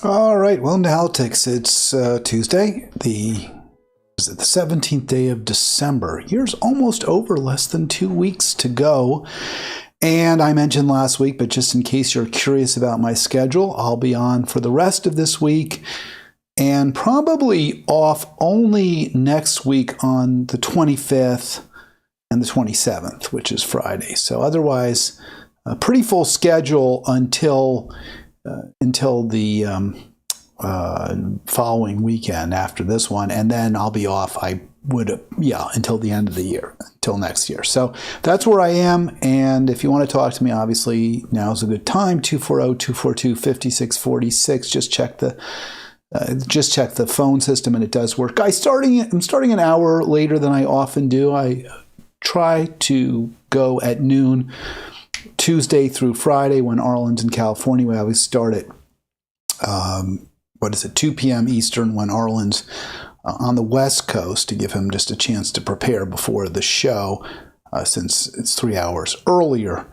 All right, welcome to Halitics. It's Tuesday, the 17th day of December. Year's almost over, less than 2 weeks to go. And I mentioned last week, but just in case you're curious about my schedule, I'll be on for the rest of this week and probably off only next week on the 25th and the 27th, which is Friday. So otherwise, a pretty full schedule until the following weekend after this one, and then I'll be off. Until the end of the year, until next year. So that's where I am. And if you want to talk to me, obviously now's a good time. 240-242-5646. Just check the phone system, and it does work. I'm starting an hour later than I often do. I try to go at noon Tuesday through Friday when Arlen's in California. We always start at 2 p.m. Eastern when Arlen's on the West Coast, to give him just a chance to prepare before the show, since it's 3 hours earlier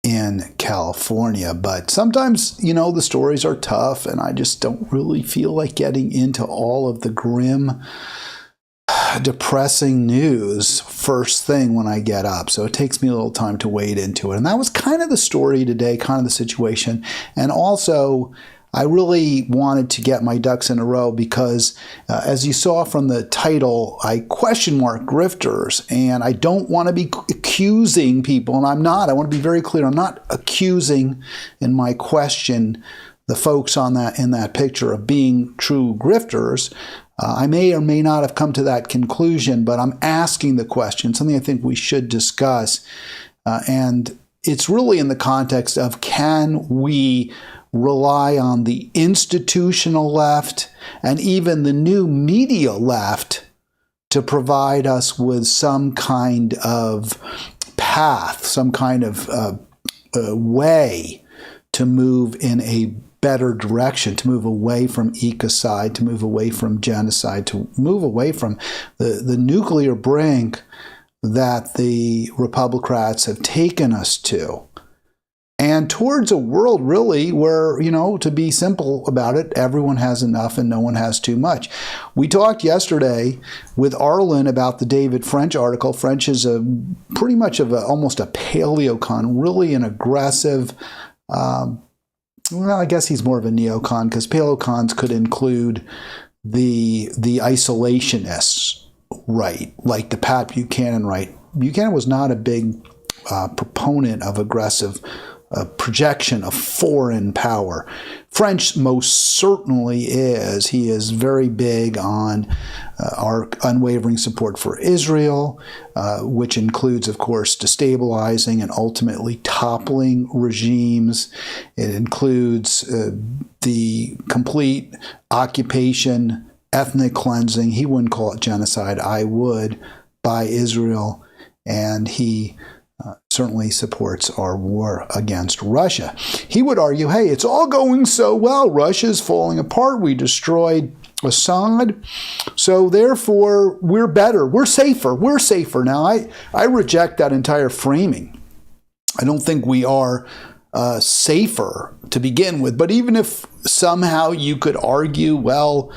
in California. But sometimes, the stories are tough, and I just don't really feel like getting into all of the grim, depressing news first thing when I get up. So it takes me a little time to wade into it. And that was kind of the story today, kind of the situation. And also, I really wanted to get my ducks in a row because, as you saw from the title, I question mark grifters, and I don't want to be accusing people, and I'm not. I want to be very clear. I'm not accusing in my question the folks in that picture of being true grifters. I may or may not have come to that conclusion, but I'm asking the question, something I think we should discuss. And it's really in the context of, can we rely on the institutional left and even the new media left to provide us with some kind of path, some kind of way to move in a better direction, to move away from ecocide, to move away from genocide, to move away from the nuclear brink that the Republicrats have taken us to, and towards a world really where, to be simple about it, everyone has enough and no one has too much. We talked yesterday with Arlen about the David French article. French is pretty much almost a paleocon, really an aggressive, I guess he's more of a neocon, because paleocons could include the isolationists, right, like the Pat Buchanan right. Buchanan was not a big proponent of aggressive projection of foreign power. French most certainly is. He is very big on our unwavering support for Israel, which includes, of course, destabilizing and ultimately toppling regimes. It includes the complete occupation, ethnic cleansing. He wouldn't call it genocide. I would, by Israel. And he certainly supports our war against Russia. He would argue, hey, it's all going so well. Russia's falling apart. We destroyed Assad. So therefore, we're better. We're safer. We're safer. Now, I reject that entire framing. I don't think we are safer to begin with. But even if somehow you could argue, well,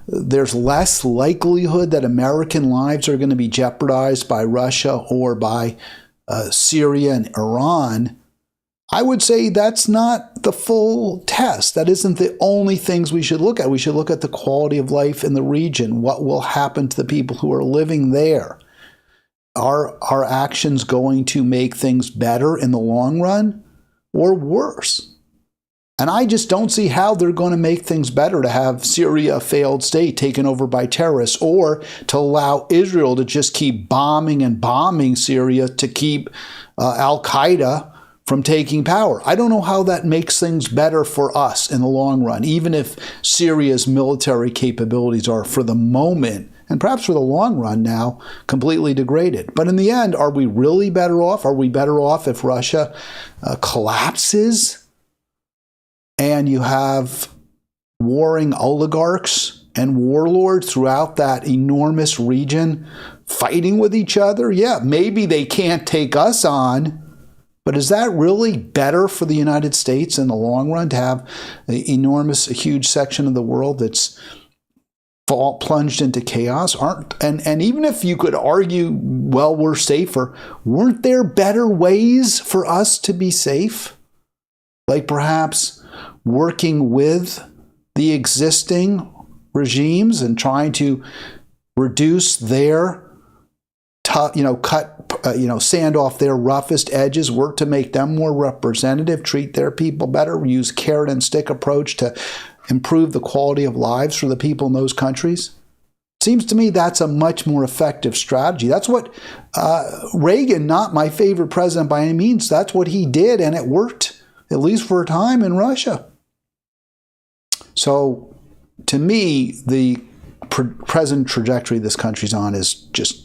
there's less likelihood that American lives are going to be jeopardized by Russia or by Syria and Iran, I would say that's not the full test. That isn't the only things we should look at. We should look at the quality of life in the region. What will happen to the people who are living there? Are our actions going to make things better in the long run or worse? And I just don't see how they're going to make things better to have Syria, a failed state, taken over by terrorists, or to allow Israel to just keep bombing and bombing Syria to keep Al-Qaeda from taking power. I don't know how that makes things better for us in the long run, even if Syria's military capabilities are, for the moment, and perhaps for the long run now, completely degraded. But in the end, are we really better off? Are we better off if Russia collapses and you have warring oligarchs and warlords throughout that enormous region fighting with each other? Yeah, maybe they can't take us on, But is that really better for the United States in the long run to have a huge section of the world that's plunged into chaos? And even if you could argue, well, we're safer, weren't there better ways for us to be safe? Like perhaps working with the existing regimes and trying to reduce their sand off their roughest edges, work to make them more representative, treat their people better, use carrot and stick approach to improve the quality of lives for the people in those countries. Seems to me that's a much more effective strategy. That's what Reagan, not my favorite president by any means, that's what he did, and it worked, at least for a time, in Russia. So, to me, the present trajectory this country's on is just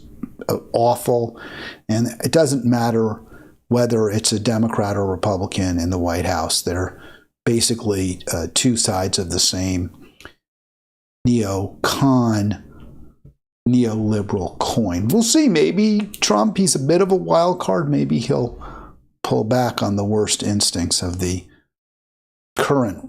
awful, and it doesn't matter whether it's a Democrat or Republican in the White House. They're basically two sides of the same neocon, neoliberal coin. We'll see. Maybe Trump, he's a bit of a wild card. Maybe he'll pull back on the worst instincts of the current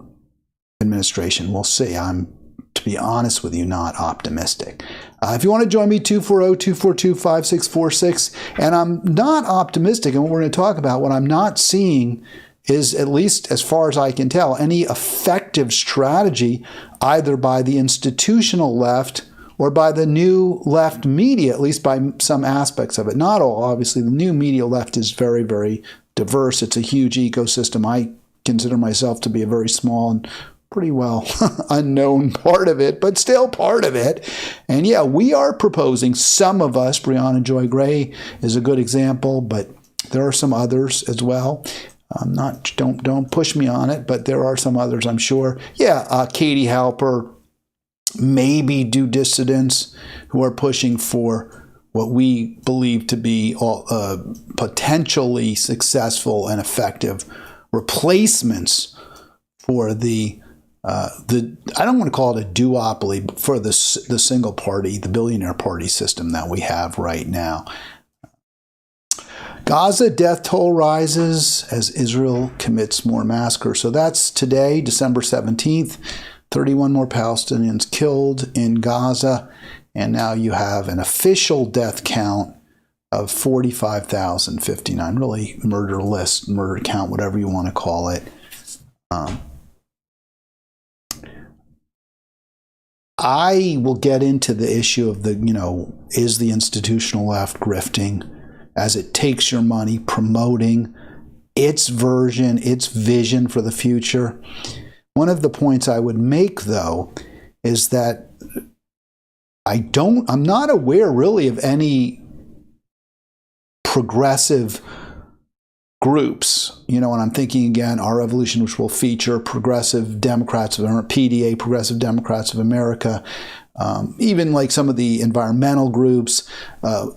administration. We'll see. I'm, to be honest with you, not optimistic. If you want to join me, 240-242-5646. And I'm not optimistic, and what we're going to talk about, what I'm not seeing is, at least as far as I can tell, any effective strategy either by the institutional left or by the new left media, at least by some aspects of it. Not all, obviously. The new media left is very, very diverse. It's a huge ecosystem. I consider myself to be a very small and pretty well unknown part of it, but still part of it. And yeah, we are proposing, some of us, Brianna Joy Gray is a good example, but there are some others as well. Don't push me on it, but there are some others, I'm sure. Yeah, Katie Halper, maybe Do Dissidents, who are pushing for what we believe to be potentially successful and effective replacements for the I don't want to call it a duopoly, but for the single party, the billionaire party system that we have right now. Gaza death toll rises as Israel commits more massacres. So that's today, December 17th. 31 more Palestinians killed in Gaza. And now you have an official death count of 45,059. Really, murder count, whatever you want to call it. I will get into the issue of is the institutional left grifting as it takes your money, promoting its version, its vision for the future. One of the points I would make, though, is that I'm not aware really of any progressive groups, and I'm thinking again, Our Revolution, which will feature Progressive Democrats of PDA, Progressive Democrats of America, even like some of the environmental groups,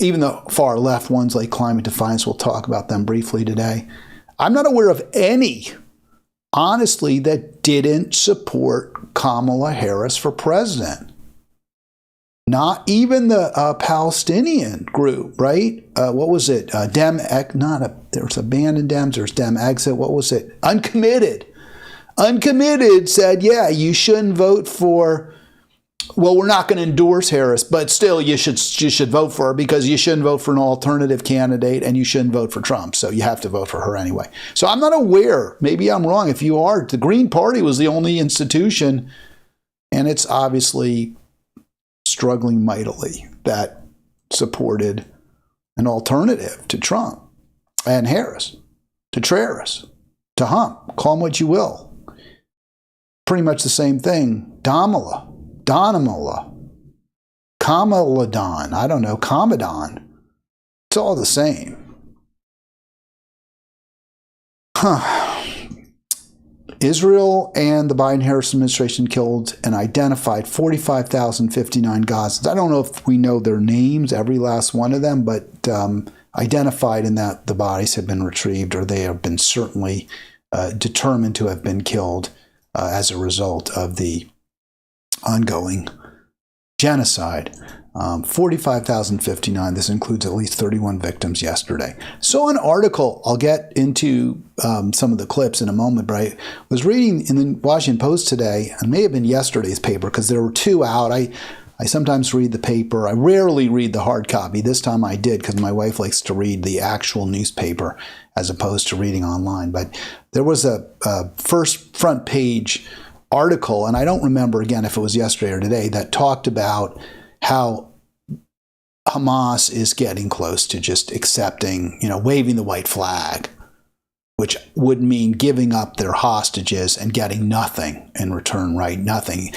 even the far left ones like Climate Defiance. We'll talk about them briefly today. I'm not aware of any, honestly, that didn't support Kamala Harris for president. Not even the Palestinian group, right? What was it? There's a band in Dems, there's Dem Exit. What was it? Uncommitted. Uncommitted said, yeah, you shouldn't vote for, well, we're not going to endorse Harris, but still you should vote for her because you shouldn't vote for an alternative candidate and you shouldn't vote for Trump. So you have to vote for her anyway. So I'm not aware. Maybe I'm wrong. If you are, the Green Party was the only institution, and it's obviously struggling mightily, that supported an alternative to Trump and Harris, to Traris, to Hump, call them what you will. Pretty much the same thing. Kamala, I don't know, Comadon. It's all the same. Israel and the Biden-Harris administration killed and identified 45,059 Gazans. I don't know if we know their names, every last one of them, but identified in that the bodies have been retrieved, or they have been certainly determined to have been killed as a result of the ongoing genocide. 45,059. This includes at least 31 victims yesterday. So an article, I'll get into some of the clips in a moment, but I was reading in the Washington Post today, and it may have been yesterday's paper because there were two out. I sometimes read the paper. I rarely read the hard copy. This time I did because my wife likes to read the actual newspaper as opposed to reading online. But there was a first front page article, and I don't remember again if it was yesterday or today, that talked about how Hamas is getting close to just accepting, waving the white flag, which would mean giving up their hostages and getting nothing in return, right? Nothing,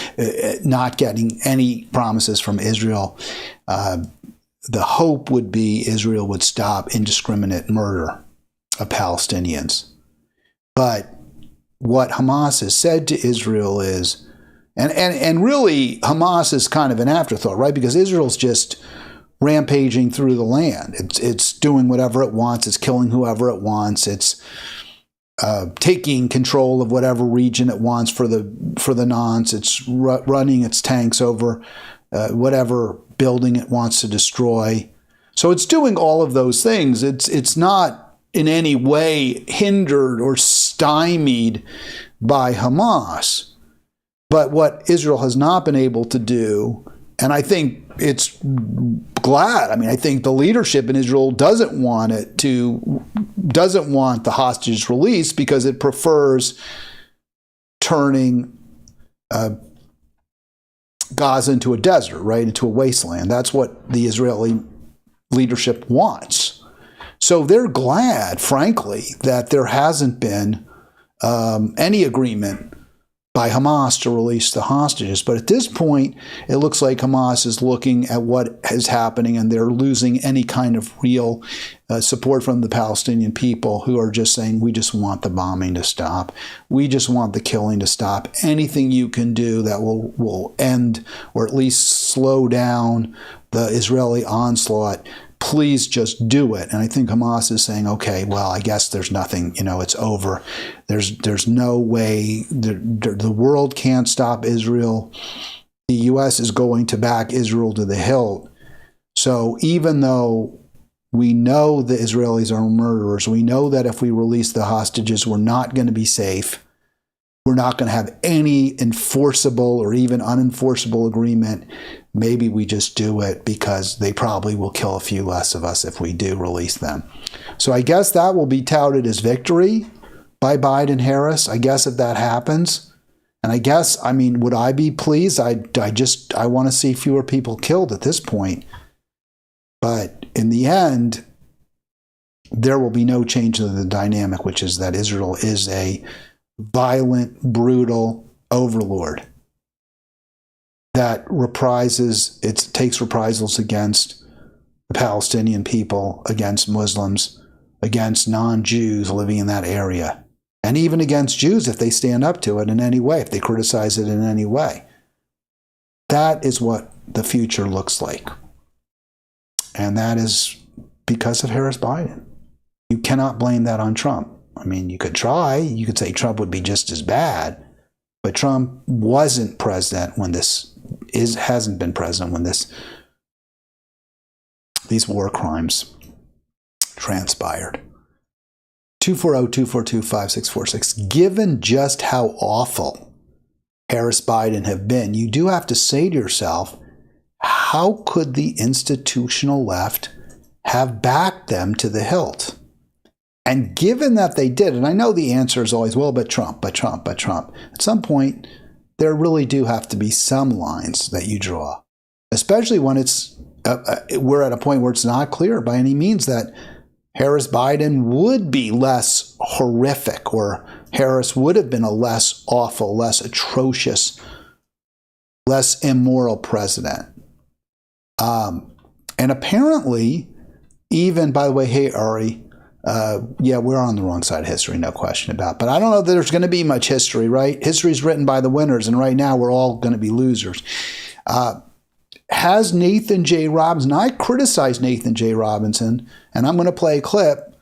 not getting any promises from Israel. The hope would be Israel would stop indiscriminate murder of Palestinians. But what Hamas has said to Israel is, and really Hamas is kind of an afterthought, right? Because Israel's just rampaging through the land. It's doing whatever it wants. It's killing whoever it wants. It's taking control of whatever region it wants for the nonce. It's running its tanks over whatever building it wants to destroy. So it's doing all of those things. It's not in any way hindered or stymied by Hamas. But what Israel has not been able to do, and I think it's glad, I think the leadership in Israel doesn't want the hostages released because it prefers turning Gaza into a desert, right, into a wasteland. That's what the Israeli leadership wants. So they're glad, frankly, that there hasn't been any agreement by Hamas to release the hostages. But at this point, it looks like Hamas is looking at what is happening and they're losing any kind of real support from the Palestinian people who are just saying, we just want the bombing to stop. We just want the killing to stop. Anything you can do that will end or at least slow down the Israeli onslaught, please just do it. And I think Hamas is saying, okay, well, I guess there's nothing, it's over. There's no way, the world can't stop Israel. The U.S. is going to back Israel to the hilt. So even though we know the Israelis are murderers, we know that if we release the hostages, we're not going to be safe. We're not going to have any enforceable or even unenforceable agreement. Maybe we just do it because they probably will kill a few less of us if we do release them. So I guess that will be touted as victory by Biden-Harris. I guess if that happens. And I guess, would I be pleased? I want to see fewer people killed at this point. But in the end, there will be no change in the dynamic, which is that Israel is a violent, brutal overlord that takes reprisals against the Palestinian people, against Muslims, against non-Jews living in that area, and even against Jews if they stand up to it in any way, if they criticize it in any way. That is what the future looks like. And that is because of Harris Biden. You cannot blame that on Trump. You could try. You could say Trump would be just as bad, but Trump wasn't president when hasn't been president when these war crimes transpired. 240-242-5646. Given just how awful Harris Biden have been, you do have to say to yourself, how could the institutional left have backed them to the hilt? And given that they did, and I know the answer is always, well, but Trump. At some point, there really do have to be some lines that you draw, especially when we're at a point where it's not clear by any means that Harris Biden would be less horrific, or Harris would have been a less awful, less atrocious, less immoral president. And apparently, even, by the way, hey, Ari, we're on the wrong side of history, no question about it. But I don't know that there's going to be much history, right? History is written by the winners, and right now we're all going to be losers. Has Nathan J. Robinson, I criticize Nathan J. Robinson, and I'm going to play a clip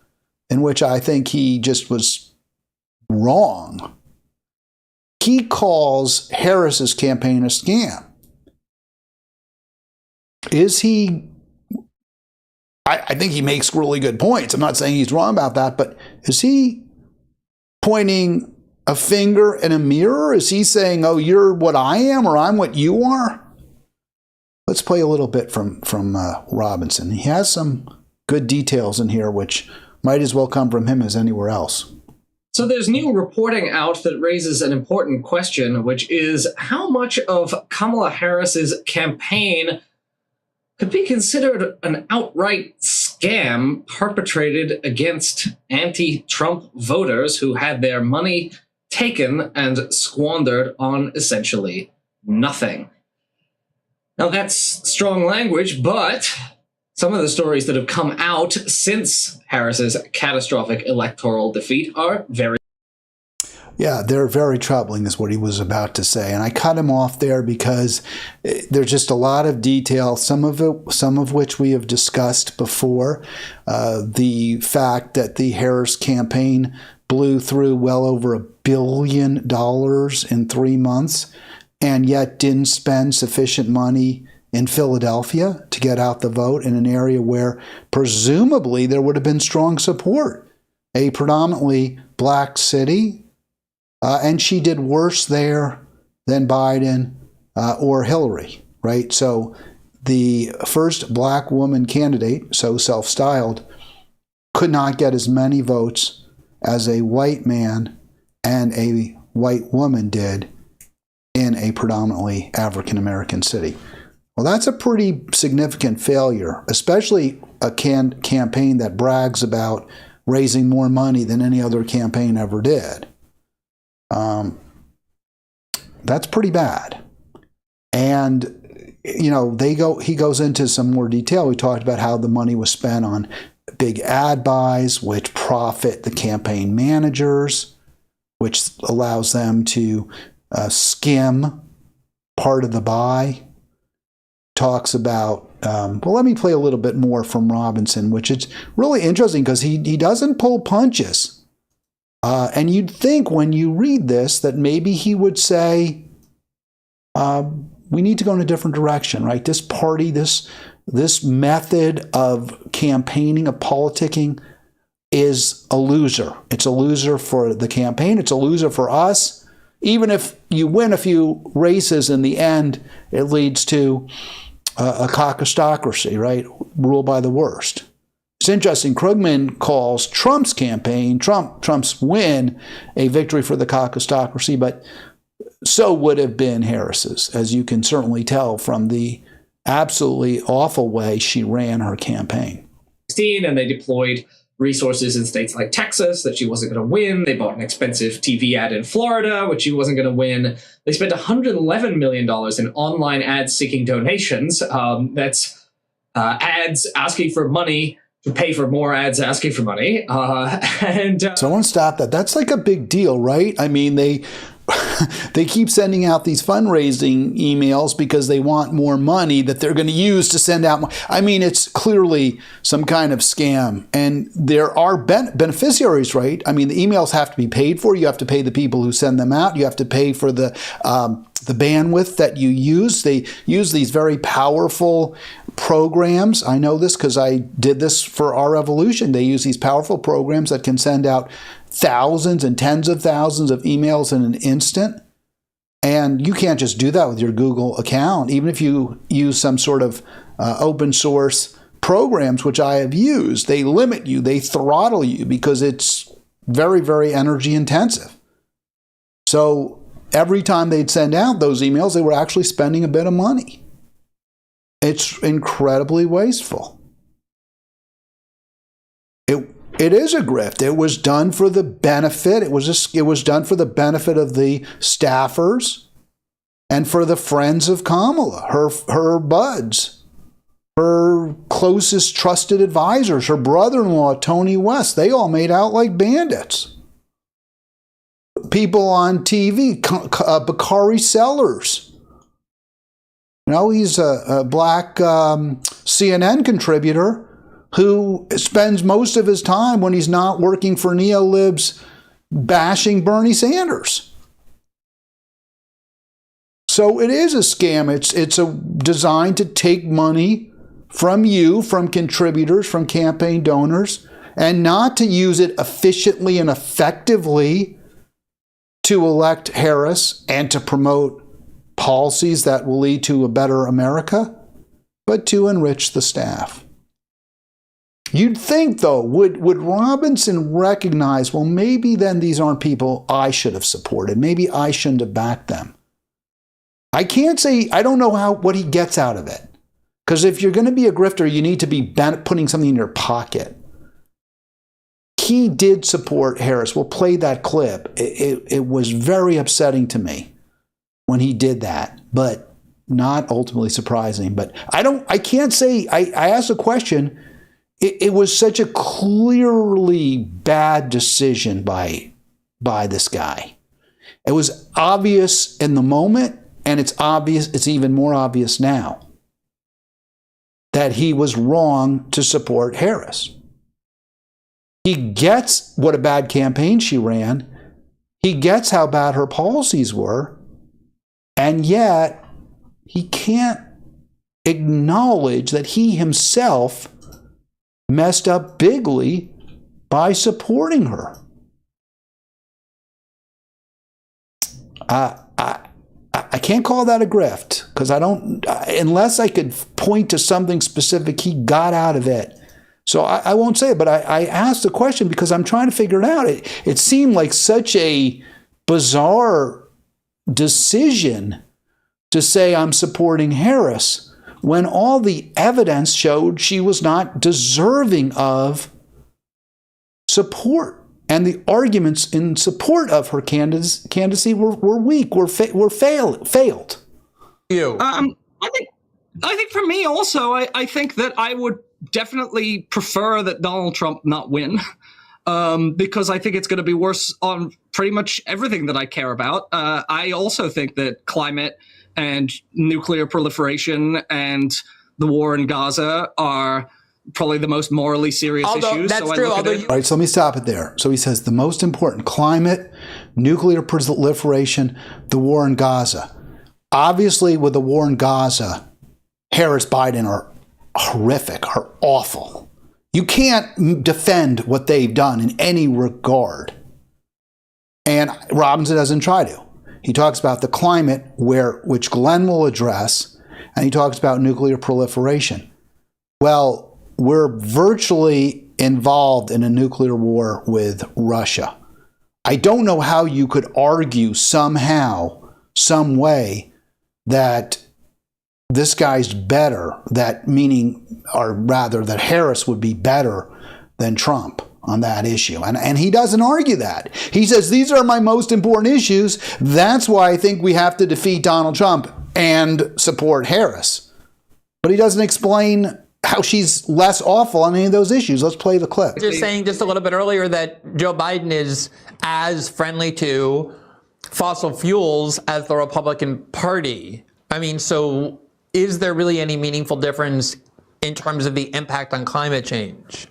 in which I think he just was wrong. He calls Harris's campaign a scam. is he, I think he makes really good points. I'm not saying he's wrong about that, but is he pointing a finger in a mirror? Is he saying, oh, you're what I am or I'm what you are? Let's play a little bit from Robinson. He has some good details in here, which might as well come from him as anywhere else. So there's new reporting out that raises an important question, which is how much of Kamala Harris's campaign could be considered an outright scam perpetrated against anti-Trump voters who had their money taken and squandered on essentially nothing. Now that's strong language, but some of the stories that have come out since Harris's catastrophic electoral defeat are very... Yeah, they're very troubling is what he was about to say. And I cut him off there because there's just a lot of detail, some of which we have discussed before. The fact that the Harris campaign blew through well over $1 billion in 3 months and yet didn't spend sufficient money in Philadelphia to get out the vote in an area where presumably there would have been strong support, a predominantly black city. And she did worse there than Biden or Hillary, right? So the first black woman candidate, so self-styled, could not get as many votes as a white man and a white woman did in a predominantly African-American city. Well, that's a pretty significant failure, especially a campaign that brags about raising more money than any other campaign ever did. That's pretty bad. And, you know, he goes into some more detail. We talked about how the money was spent on big ad buys, which profit the campaign managers, which allows them to skim part of the buy. Talks about, well, let me play a little bit more from Robinson, which is really interesting because he doesn't pull punches. And you'd think when you read this that maybe he would say, we need to go in a different direction, right? This party, this method of campaigning, of politicking, is a loser. It's a loser for the campaign. It's a loser for us. Even if you win a few races in the end, it leads to a caucustocracy, right? Rule by the worst. It's interesting. Krugman calls Trump's campaign, Trump's win, a victory for the caucustocracy, but so would have been Harris's, as you can certainly tell from the absolutely awful way she ran her campaign. And they deployed resources in states like Texas that she wasn't going to win. They bought an expensive TV ad in Florida, which she wasn't going to win. They spent $111 million in online ads seeking donations. That's ads asking for money to pay for more ads asking for money. Someone stop that. That's like a big deal, right? I mean, they keep sending out these fundraising emails because they want more money that they're going to use to send out more. I mean, it's clearly some kind of scam. And there are beneficiaries, right? I mean, the emails have to be paid for. You have to pay the people who send them out. You have to pay for the bandwidth that you use. They use these very powerful programs. I know this because I did this for our revolution. They use these powerful programs that can send out thousands and tens of thousands of emails in an instant. And you can't just do that with your Google account. Even if you use some sort of open source programs, which I have used, they limit you, they throttle you because it's very, very energy intensive. So every time they'd send out those emails, they were actually spending a bit of money. It's incredibly wasteful. It is a grift. It was done for the benefit. It was done for the benefit of the staffers and for the friends of Kamala, her buds, her closest trusted advisors, her brother-in-law, Tony West. They all made out like bandits. People on TV, Bakari Sellers. You know, he's a black CNN contributor who spends most of his time when he's not working for neolibs bashing Bernie Sanders. So it is a scam. It's designed to take money from you, from contributors, from campaign donors, and not to use it efficiently and effectively to elect Harris and to promote policies that will lead to a better America, but to enrich the staff. You'd think, though, would Robinson recognize, well, maybe then these aren't people I should have supported. Maybe I shouldn't have backed them. I can't say, I don't know what he gets out of it. Because if you're going to be a grifter, you need to be putting something in your pocket. He did support Harris. We'll play that clip. It was very upsetting to me when he did that, but not ultimately surprising. But I can't say, I asked a question. It was such a clearly bad decision by this guy. It was obvious in the moment, and it's even more obvious now that he was wrong to support Harris. He gets what a bad campaign she ran. He gets how bad her policies were, and yet he can't acknowledge that he himself messed up bigly by supporting her. I can't call that a grift, because I don't, unless I could point to something specific he got out of it. So I won't say it, but I asked the question because I'm trying to figure it out. It seemed like such a bizarre decision to say I'm supporting Harris when all the evidence showed she was not deserving of support. And the arguments in support of her candidacy were weak, failed. You. I think for me also, I think that I would definitely prefer that Donald Trump not win, because I think it's going to be worse on pretty much everything that I care about. I also think that climate and nuclear proliferation and the war in Gaza are probably the most morally serious issues. That's true. All right, so let me stop it there. So he says the most important: climate, nuclear proliferation, the war in Gaza. Obviously, with the war in Gaza, Harris, Biden are horrific, are awful. You can't defend what they've done in any regard. And Robinson doesn't try to. He talks about the climate, which Glenn will address, and he talks about nuclear proliferation. Well, we're virtually involved in a nuclear war with Russia. I don't know how you could argue somehow, some way, that this guy's better, that Harris would be better than Trump on that issue. And he doesn't argue that. He says, these are my most important issues. That's why I think we have to defeat Donald Trump and support Harris. But he doesn't explain how she's less awful on any of those issues. Let's play the clip. You're saying just a little bit earlier that Joe Biden is as friendly to fossil fuels as the Republican Party. I mean, so is there really any meaningful difference in terms of the impact on climate change,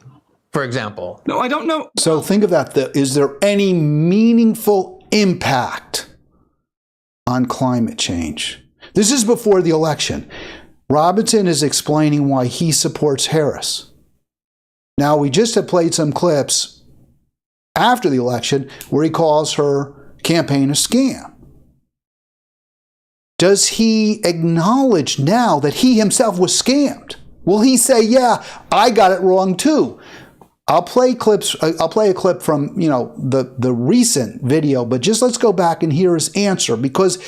for example? No, I don't know. So think of that. Is there any meaningful impact on climate change? This is before the election. Robinson is explaining why he supports Harris. Now, we just have played some clips after the election where he calls her campaign a scam. Does he acknowledge now that he himself was scammed? Will he say, yeah, I got it wrong too? I'll play a clip from, the recent video, but just let's go back and hear his answer, because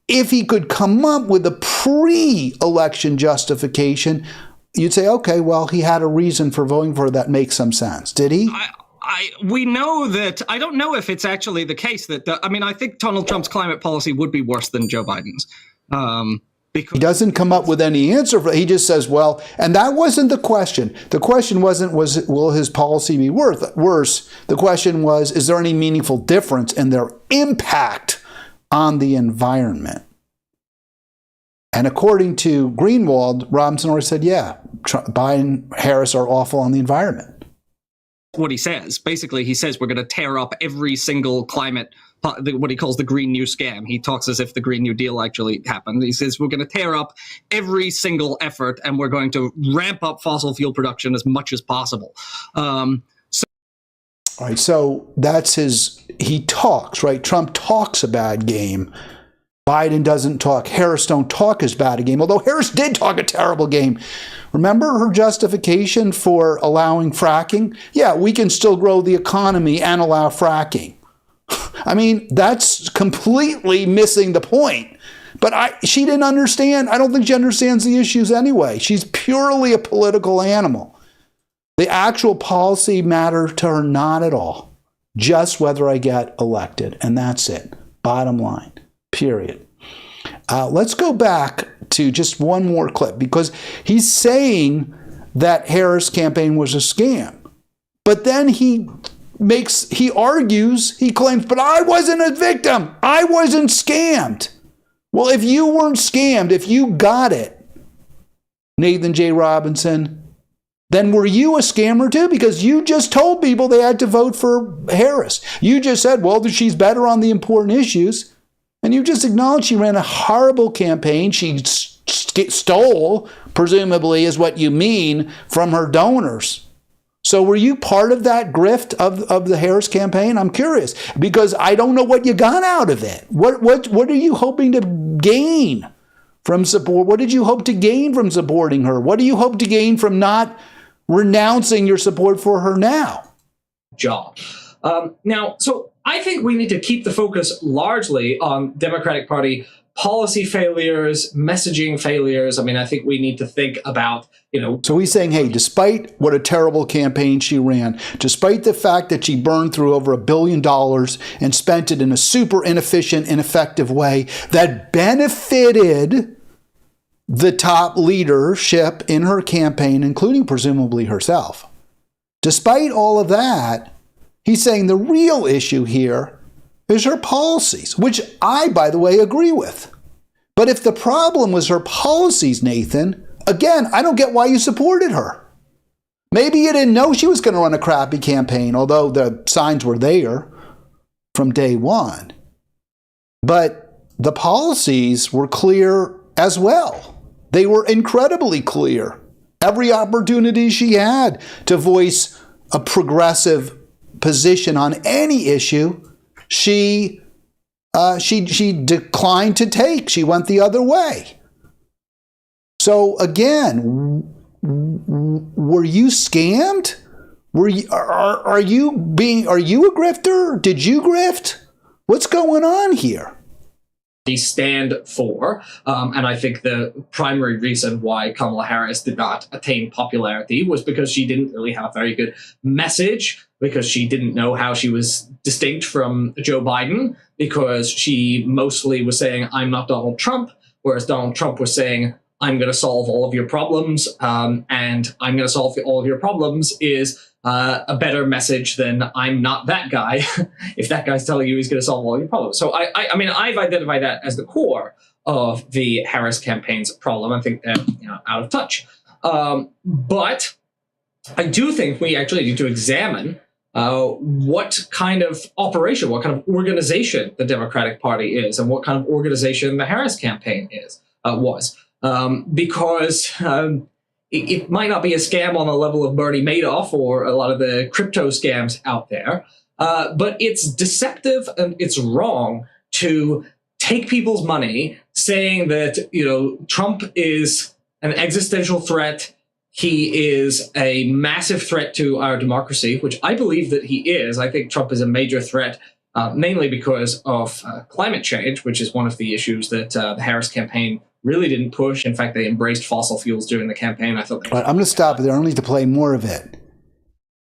if he could come up with a pre-election justification, you'd say, okay, well, he had a reason for voting for her that makes some sense. Did he? We know that. I don't know if it's actually the case that. I think Donald Trump's climate policy would be worse than Joe Biden's. Because he doesn't come up with any answer. He just says, well, and that wasn't the question. The question wasn't, will his policy be worse? The question was, is there any meaningful difference in their impact on the environment? And according to Greenwald, Robinson already said, yeah, Biden, Harris are awful on the environment. What he says. Basically, he says we're going to tear up every single climate what he calls the Green New Scam. He talks as if the Green New Deal actually happened. He says, we're going to tear up every single effort and we're going to ramp up fossil fuel production as much as possible. All right, so that's he talks, right? Trump talks a bad game. Biden doesn't talk. Harris don't talk as bad a game, although Harris did talk a terrible game. Remember her justification for allowing fracking? Yeah, we can still grow the economy and allow fracking. I mean, that's completely missing the point. But she didn't understand. I don't think she understands the issues anyway. She's purely a political animal. The actual policy matter to her not at all. Just whether I get elected. And that's it. Bottom line. Period. Let's go back to just one more clip because he's saying that Harris campaign was a scam. But then he argues, he claims, but I wasn't a victim. I wasn't scammed. Well, if you weren't scammed, if you got it, Nathan J. Robinson, then were you a scammer too? Because you just told people they had to vote for Harris. You just said, well, she's better on the important issues. And you just acknowledged she ran a horrible campaign. She stole, presumably is what you mean, from her donors. So were you part of that grift of the Harris campaign? I'm curious because I don't know what you got out of it. What are you hoping to gain from support? What did you hope to gain from supporting her? What do you hope to gain from not renouncing your support for her now? Job. So I think we need to keep the focus largely on Democratic Party policy failures, messaging failures. I mean, I think we need to think about, So he's saying, hey, despite what a terrible campaign she ran, despite the fact that she burned through over $1 billion and spent it in a super inefficient, ineffective way that benefited the top leadership in her campaign, including presumably herself. Despite all of that, he's saying the real issue here is her policies, which I, by the way, agree with. But if the problem was her policies, Nathan, again, I don't get why you supported her. Maybe you didn't know she was going to run a crappy campaign, although the signs were there from day one. But the policies were clear as well. They were incredibly clear. Every opportunity she had to voice a progressive position on any issue, she declined to take. She went the other way. So again, were you scammed? Are you a grifter? Did you grift? What's going on here? Stand for. And I think the primary reason why Kamala Harris did not attain popularity was because she didn't really have a very good message, because she didn't know how she was distinct from Joe Biden, because she mostly was saying, I'm not Donald Trump, whereas Donald Trump was saying, I'm going to solve all of your problems, and I'm going to solve all of your problems is a better message than I'm not that guy, if that guy's telling you he's going to solve all your problems. So I mean, I've identified that as the core of the Harris campaign's problem. I think they're out of touch. But I do think we actually need to examine what kind of operation, what kind of organization the Democratic Party is, and what kind of organization the Harris campaign was. Because it might not be a scam on the level of Bernie Madoff or a lot of the crypto scams out there, but it's deceptive and it's wrong to take people's money saying that, Trump is an existential threat. He is a massive threat to our democracy, which I believe that he is. I think Trump is a major threat, mainly because of climate change, which is one of the issues that the Harris campaign really didn't push. In fact, they embraced fossil fuels during the campaign. I thought. I'm going to stop there. I don't need to play more of it.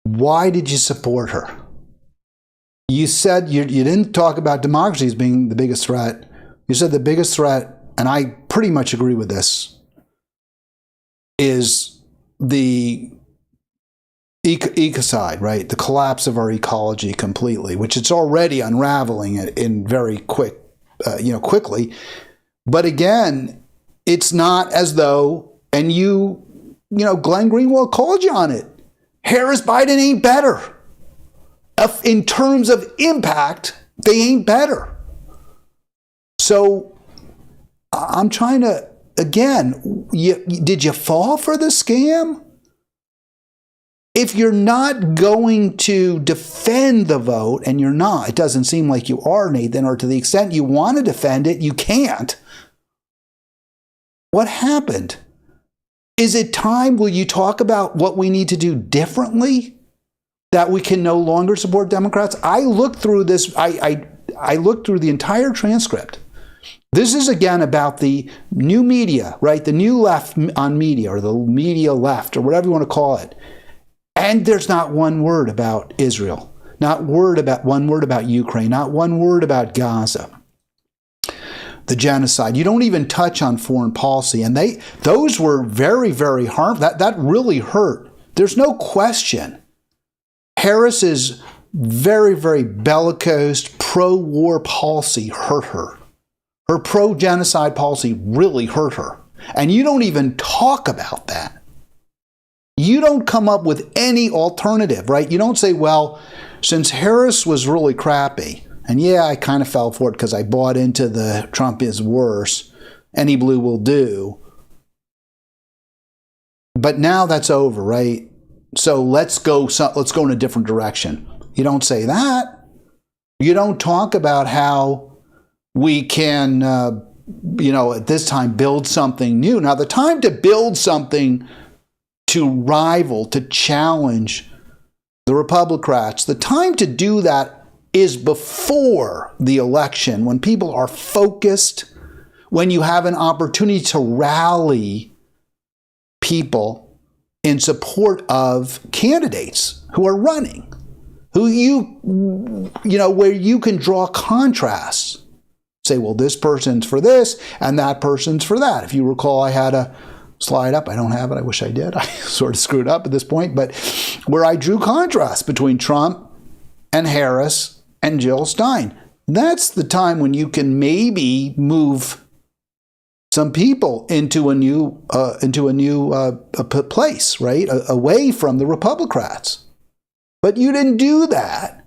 Why did you support her? You said you didn't talk about democracy as being the biggest threat. You said the biggest threat, and I pretty much agree with this, is the ecocide, right? The collapse of our ecology completely, which it's already unraveling in very quickly. But again, it's not as though, and Glenn Greenwald called you on it. Harris Biden ain't better in terms of impact They ain't better. So I'm trying to, again, did you fall for the scam? If you're not going to defend the vote, and you're not, it doesn't seem like you are, Nathan, or to the extent you want to defend it, you can't. What happened? Is it time? Will you talk about what we need to do differently? That we can no longer support Democrats? I looked through this, I looked through the entire transcript. This is again about the new media, right? The new left on media, or the media left, or whatever you want to call it. And there's not one word about Israel, not one word about Ukraine, not one word about Gaza, the genocide. You don't even touch on foreign policy. And those were very, very harmful. That really hurt. There's no question. Harris's very, very bellicose pro-war policy hurt her. Her pro-genocide policy really hurt her. And you don't even talk about that. You don't come up with any alternative, right? You don't say, well, since Harris was really crappy, and yeah, I kind of fell for it because I bought into the Trump is worse, any blue will do. But now that's over, right? So let's go in a different direction. You don't say that. You don't talk about how we can, at this time, build something new. Now, the time to build something to rival, to challenge the Republicrats, the time to do that is before the election, when people are focused, when you have an opportunity to rally people in support of candidates who are running, where you can draw contrasts. Say, well, this person's for this and that person's for that. If you recall, I had a slide up. I don't have it. I wish I did. I sort of screwed up at this point, but where I drew contrast between Trump and Harris and Jill Stein. That's the time when you can maybe move some people into a new place, right? Away from the Republicrats. But you didn't do that.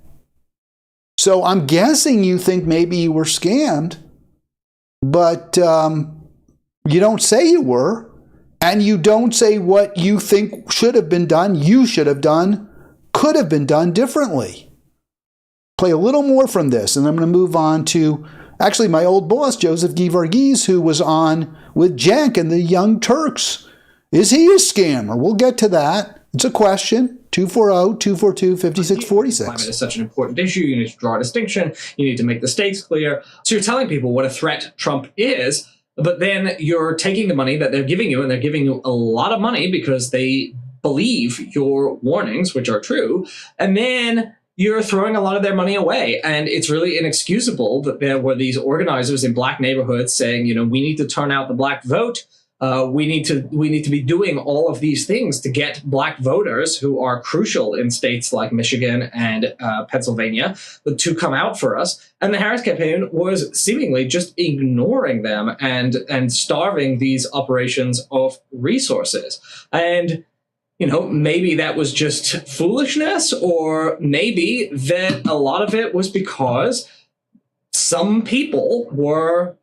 So I'm guessing you think maybe you were scammed, but you don't say you were. And you don't say what you think should have been done, you should have done, could have been done differently. Play a little more from this, and I'm going to move on to, actually, my old boss, Joseph Guy Varghese, who was on with Cenk and the Young Turks. Is he a scammer? We'll get to that. It's a question. 240-242-5646. Climate is such an important issue. You need to draw a distinction. You need to make the stakes clear. So you're telling people what a threat Trump is, but then you're taking the money that they're giving you, and they're giving you a lot of money because they believe your warnings, which are true, and then you're throwing a lot of their money away. And it's really inexcusable that there were these organizers in black neighborhoods saying, we need to turn out the black vote. We need to be doing all of these things to get black voters, who are crucial in states like Michigan and Pennsylvania, to come out for us. And the Harris campaign was seemingly just ignoring them and starving these operations of resources. And maybe that was just foolishness, or maybe that a lot of it was because some people were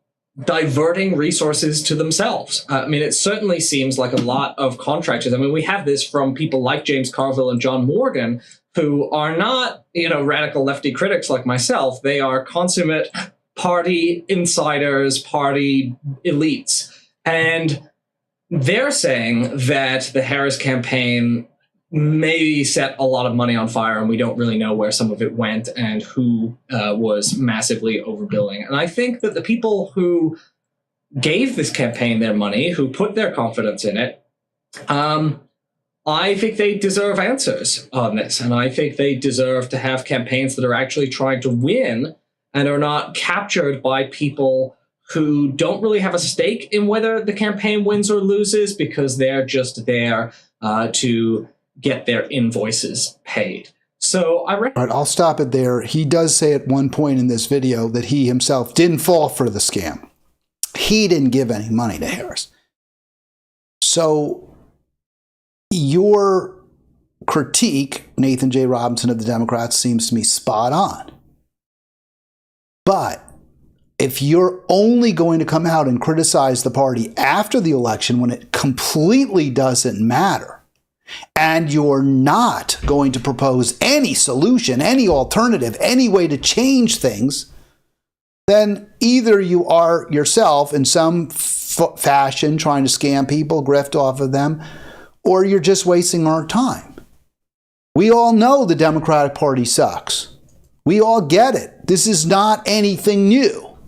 diverting resources to themselves. It certainly seems like a lot of contractors. We have this from people like James Carville and John Morgan, who are not, radical lefty critics like myself. They are consummate party insiders, party elites. And they're saying that the Harris campaign maybe set a lot of money on fire, and we don't really know where some of it went and who was massively overbilling. And I think that the people who gave this campaign their money, who put their confidence in it, I think they deserve answers on this. And I think they deserve to have campaigns that are actually trying to win and are not captured by people who don't really have a stake in whether the campaign wins or loses, because they're just there to get their invoices paid. So I reckon. All right, I'll stop it there. He does say at one point in this video that he himself didn't fall for the scam. He didn't give any money to Harris. So your critique, Nathan J. Robinson of the Democrats, seems to me spot on. But if you're only going to come out and criticize the party after the election when it completely doesn't matter, and you're not going to propose any solution, any alternative, any way to change things, then either you are yourself in some fashion trying to scam people, grift off of them, or you're just wasting our time. We all know the Democratic Party sucks. We all get it. This is not anything new.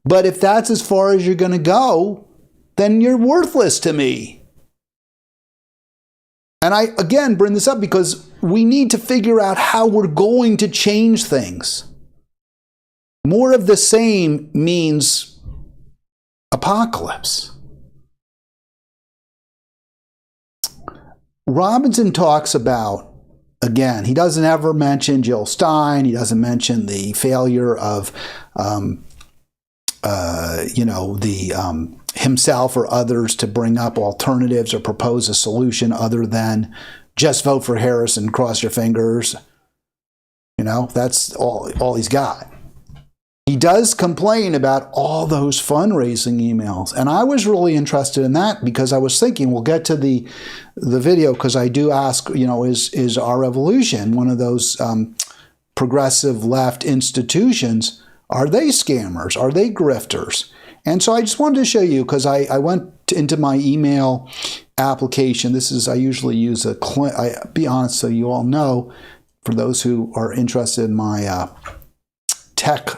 But if that's as far as you're going to go, then you're worthless to me. And I, again, bring this up because we need to figure out how we're going to change things. More of the same means apocalypse. Robinson talks about, again, he doesn't ever mention Jill Stein. He doesn't mention the failure of, himself or others to bring up alternatives or propose a solution other than just vote for Harris and cross your fingers. That's all he's got. He does complain about all those fundraising emails. And I was really interested in that because I was thinking, we'll get to the video because I do ask, is Our Revolution one of those progressive left institutions? Are they scammers? Are they grifters? And so I just wanted to show you because I went into my email application. I usually use be honest so you all know, for those who are interested in my tech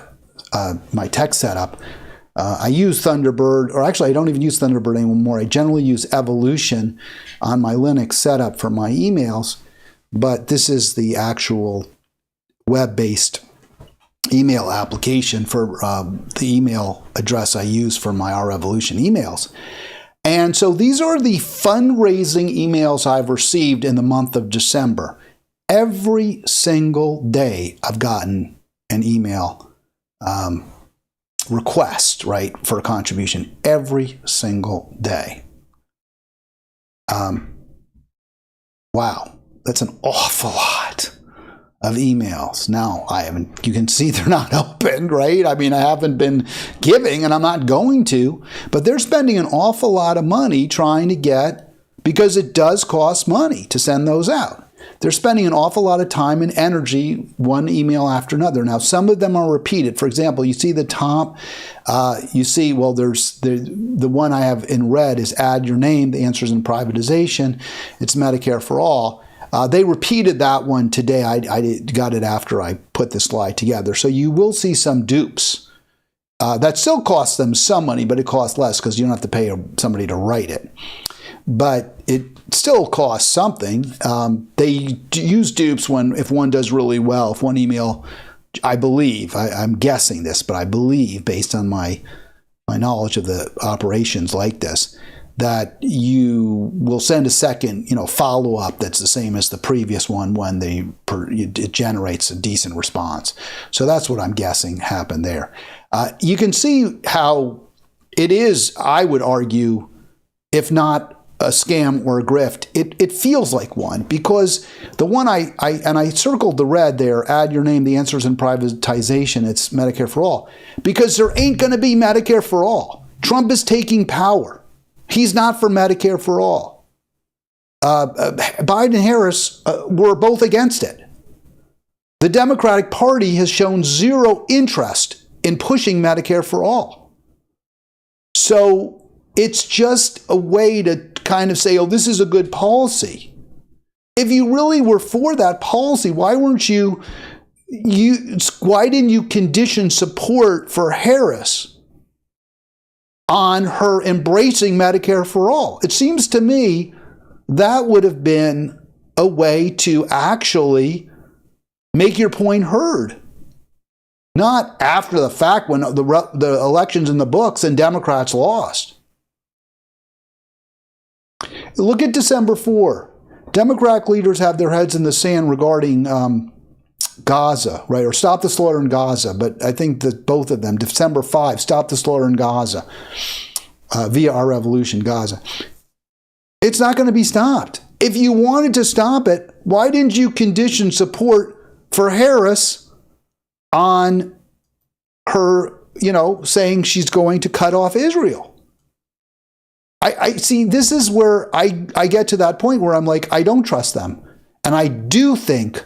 setup, I use Thunderbird, or actually I don't even use Thunderbird anymore. I generally use Evolution on my Linux setup for my emails, but this is the actual web-based email application for the email address I use for my Our Revolution emails. And so these are the fundraising emails I've received in the month of December. Every single day I've gotten an email request, right, for a contribution every single day. Wow, that's an awful lot of emails. Now, you can see they're not opened, right? I mean, I haven't been giving and I'm not going to, but they're spending an awful lot of money trying to get, because it does cost money to send those out. They're spending an awful lot of time and energy, one email after another. Now, some of them are repeated. For example, you see the top, there's the one I have in red is add your name, the answers in privatization. It's Medicare for all. They repeated that one today. I got it after I put the slide together. So you will see some dupes. That still costs them some money, but it costs less because you don't have to pay somebody to write it. But it still costs something. They use dupes if one does really well. If one email, I believe, I'm guessing this, but I believe based on my knowledge of the operations like this, that you will send a second, follow-up that's the same as the previous one when it generates a decent response. So that's what I'm guessing happened there. You can see how it is, I would argue, if not a scam or a grift, it feels like one, because the one I circled the red there, add your name, the answers in privatization, it's Medicare for all, because there ain't going to be Medicare for all. Trump is taking power. He's not for Medicare for all. Biden and Harris were both against it. The Democratic Party has shown zero interest in pushing Medicare for all. So it's just a way to kind of say, oh, this is a good policy. If you really were for that policy, why didn't you condition support for Harris on her embracing Medicare for all? It seems to me that would have been a way to actually make your point heard. Not after the fact when the election's in the books and Democrats lost. Look at December 4. Democratic leaders have their heads in the sand regarding Gaza, right? Or stop the slaughter in Gaza. But I think that both of them, December 5, stop the slaughter in Gaza, via Our Revolution, Gaza. It's not going to be stopped. If you wanted to stop it, why didn't you condition support for Harris on her, saying she's going to cut off Israel. I see, this is where I get to that point where I'm like, I don't trust them. And I do think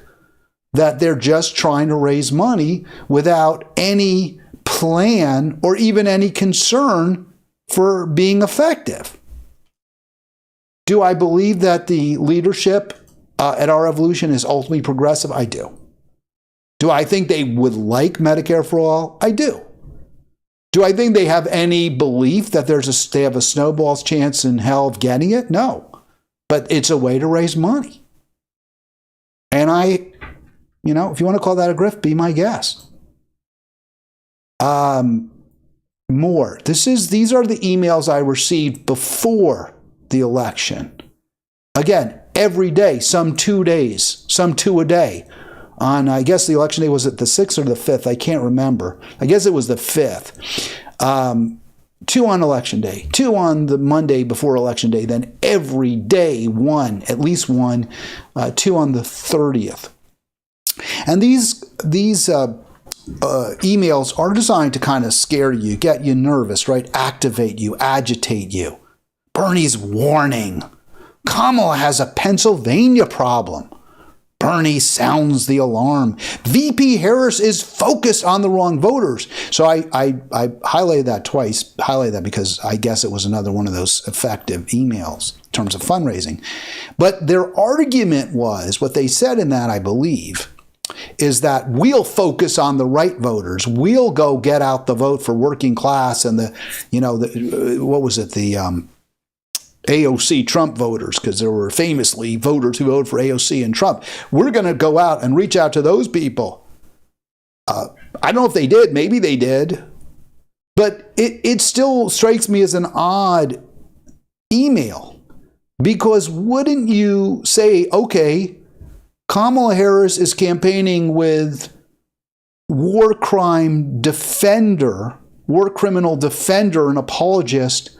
that they're just trying to raise money without any plan or even any concern for being effective. Do I believe that the leadership at Our Revolution is ultimately progressive? I do. Do I think they would like Medicare for all? I do. Do I think they have any belief that they have a snowball's chance in hell of getting it? No. But it's a way to raise money. And if you want to call that a grift, be my guest. More. These are the emails I received before the election. Again, every day, some 2 days, some 2 a day. On, I guess the election day was at the 6th or the 5th. I can't remember. I guess it was the 5th. 2 on election day, 2 on the Monday before election day, then every day at least one, 2 on the 30th. And these emails are designed to kind of scare you, get you nervous, right? Activate you, agitate you. Bernie's warning. Kamala has a Pennsylvania problem. Bernie sounds the alarm. VP Harris is focused on the wrong voters. So I highlighted that twice. Highlighted that because I guess it was another one of those effective emails in terms of fundraising. But their argument was, what they said in that, I believe, is that we'll focus on the right voters. We'll go get out the vote for working class and the AOC Trump voters, because there were famously voters who voted for AOC and Trump. We're going to go out and reach out to those people. I don't know if they did. Maybe they did. But it still strikes me as an odd email, because wouldn't you say, okay, Kamala Harris is campaigning with war criminal defender and apologist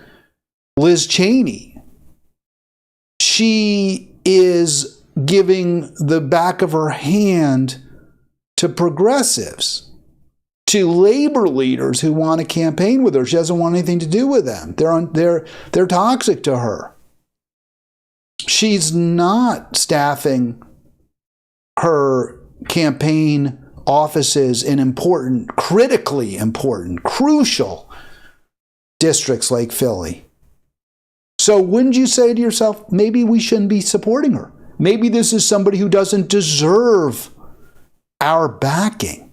Liz Cheney. She is giving the back of her hand to progressives, to labor leaders who want to campaign with her. She doesn't want anything to do with them. They're toxic to her. She's not staffing her campaign offices in critically important, crucial districts like Philly. So wouldn't you say to yourself, maybe we shouldn't be supporting her? Maybe this is somebody who doesn't deserve our backing.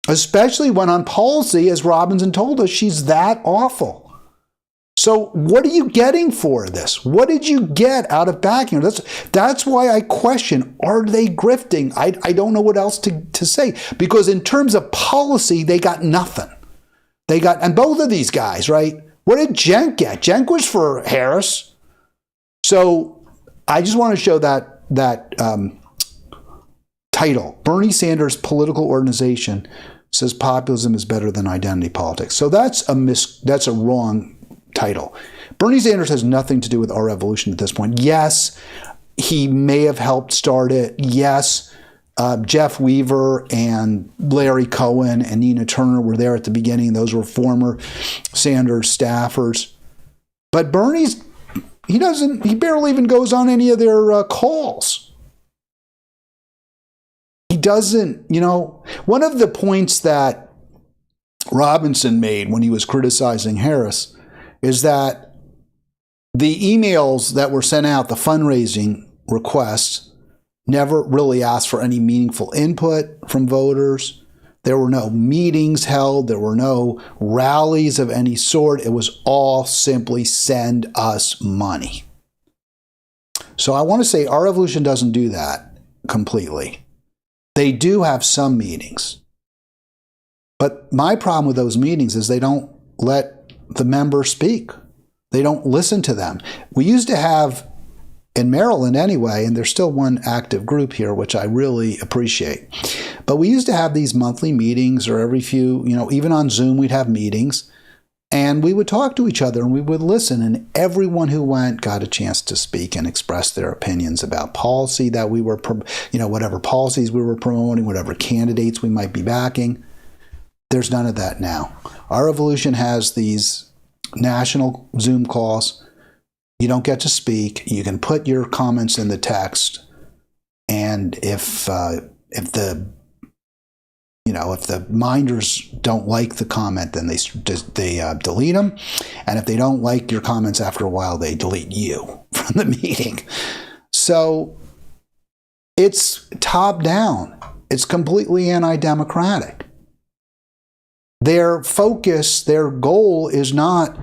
Especially when on policy, as Robinson told us, she's that awful. So what are you getting for this? What did you get out of backing her? That's why I question, are they grifting? I don't know what else to say. Because in terms of policy, they got nothing. And both of these guys, right? What did Cenk get? Cenk was for Harris. So I just want to show that title. Bernie Sanders' political organization says populism is better than identity politics. So that's a wrong title. Bernie Sanders has nothing to do with Our Revolution at this point. Yes, he may have helped start it. Yes, Jeff Weaver and Larry Cohen and Nina Turner were there at the beginning. Those were former Sanders staffers. But Bernie's, he barely even goes on any of their calls. He doesn't, one of the points that Robinson made when he was criticizing Harris is that the emails that were sent out, the fundraising requests, never really asked for any meaningful input from voters. There were no meetings held. There were no rallies of any sort. It was all simply send us money. So I want to say Our Revolution doesn't do that completely. They do have some meetings. But my problem with those meetings is they don't let the members speak. They don't listen to them. We used to have, in Maryland anyway, and there's still one active group here, which I really appreciate. But we used to have these monthly meetings, or every few, even on Zoom, we'd have meetings, and we would talk to each other and we would listen. And everyone who went got a chance to speak and express their opinions about policy that we were, whatever policies we were promoting, whatever candidates we might be backing. There's none of that now. Our Revolution has these national Zoom calls. You don't get to speak. You can put your comments in the text, and if the minders don't like the comment, then they delete them, and if they don't like your comments after a while, they delete you from the meeting. So it's top down. It's completely anti-democratic. Their focus, their goal is not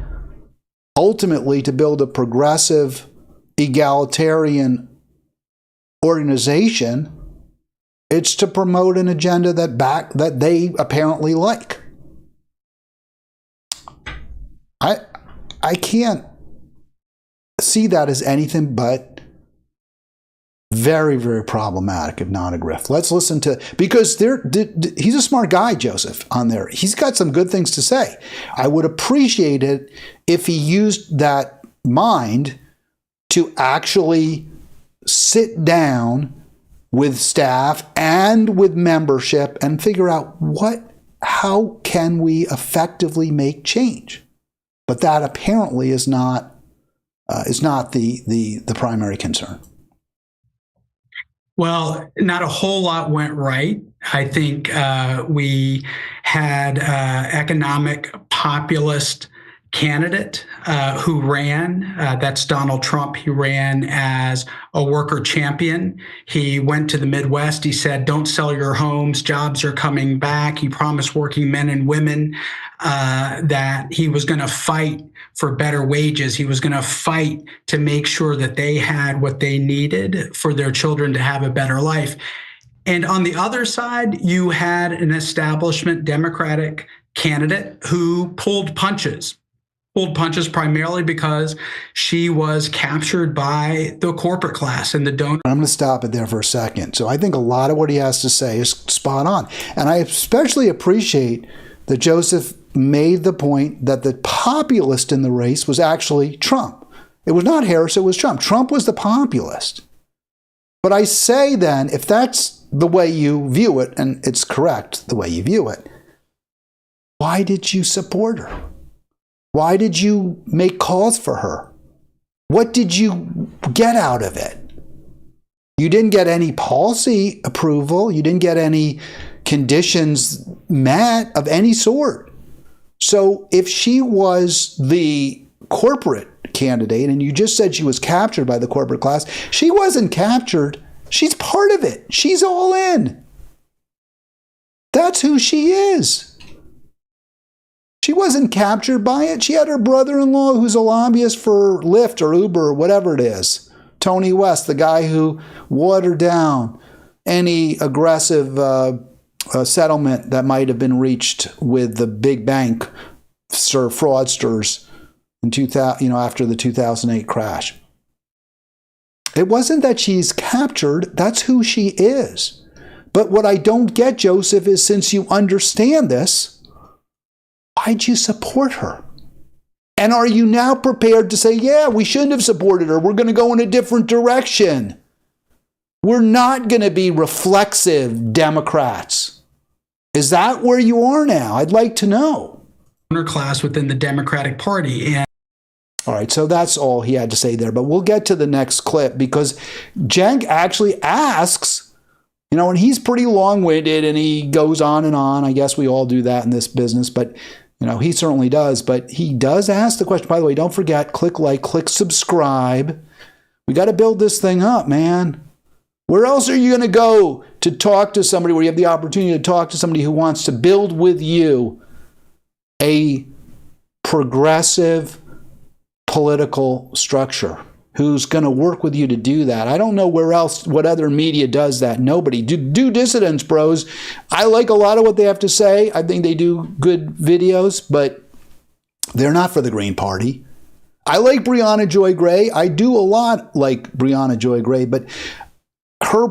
ultimately to build a progressive, egalitarian organization. It's to promote an agenda that they apparently like. I can't see that as anything but very, very problematic, if not a grift. Let's listen to, because he's a smart guy, Joseph, on there. He's got some good things to say. I would appreciate it if he used that mind to actually sit down with staff and with membership and figure out how can we effectively make change. But that apparently is not the primary concern. Well, not a whole lot went right. I think we had economic populist candidate who ran. That's Donald Trump. He ran as a worker champion. He went to the Midwest. He said, don't sell your homes. Jobs are coming back. He promised working men and women that he was going to fight for better wages. He was going to fight to make sure that they had what they needed for their children to have a better life. And on the other side, you had an establishment Democratic candidate who pulled punches primarily because she was captured by the corporate class and the donor. I'm going to stop it there for a second. So I think a lot of what he has to say is spot on. And I especially appreciate that Joseph made the point that the populist in the race was actually Trump. It was not Harris, it was Trump. Trump was the populist. But I say then, if that's the way you view it, and it's correct the way you view it, why did you support her? Why did you make calls for her? What did you get out of it? You didn't get any policy approval. You didn't get any conditions met of any sort. So if she was the corporate candidate and you just said she was captured by the corporate class, she wasn't captured. She's part of it. She's all in. That's who she is. She wasn't captured by it. She had her brother-in-law who's a lobbyist for Lyft or Uber or whatever it is. Tony West, the guy who watered down any aggressive settlement that might have been reached with the big bank fraudsters in 2000, after the 2008 crash. It wasn't that she's captured. That's who she is. But what I don't get, Joseph, is since you understand this, why'd you support her? And are you now prepared to say, yeah, we shouldn't have supported her. We're going to go in a different direction. We're not going to be reflexive Democrats. Is that where you are now? I'd like to know. Class within the Democratic Party. And all right, so that's all he had to say there. But we'll get to the next clip because Cenk actually asks, and he's pretty long-winded and he goes on and on. I guess we all do that in this business, but he certainly does. But he does ask the question. By the way, don't forget, click like, click subscribe. We got to build this thing up, man. Where else are you going to go to talk to somebody where you have the opportunity to talk to somebody who wants to build with you a progressive political structure, who's going to work with you to do that? I don't know what other media does that. Nobody. Do Dissidents, bros. I like a lot of what they have to say. I think they do good videos, but they're not for the Green Party. I like Brianna Joy Gray. I do a lot like Brianna Joy Gray, but her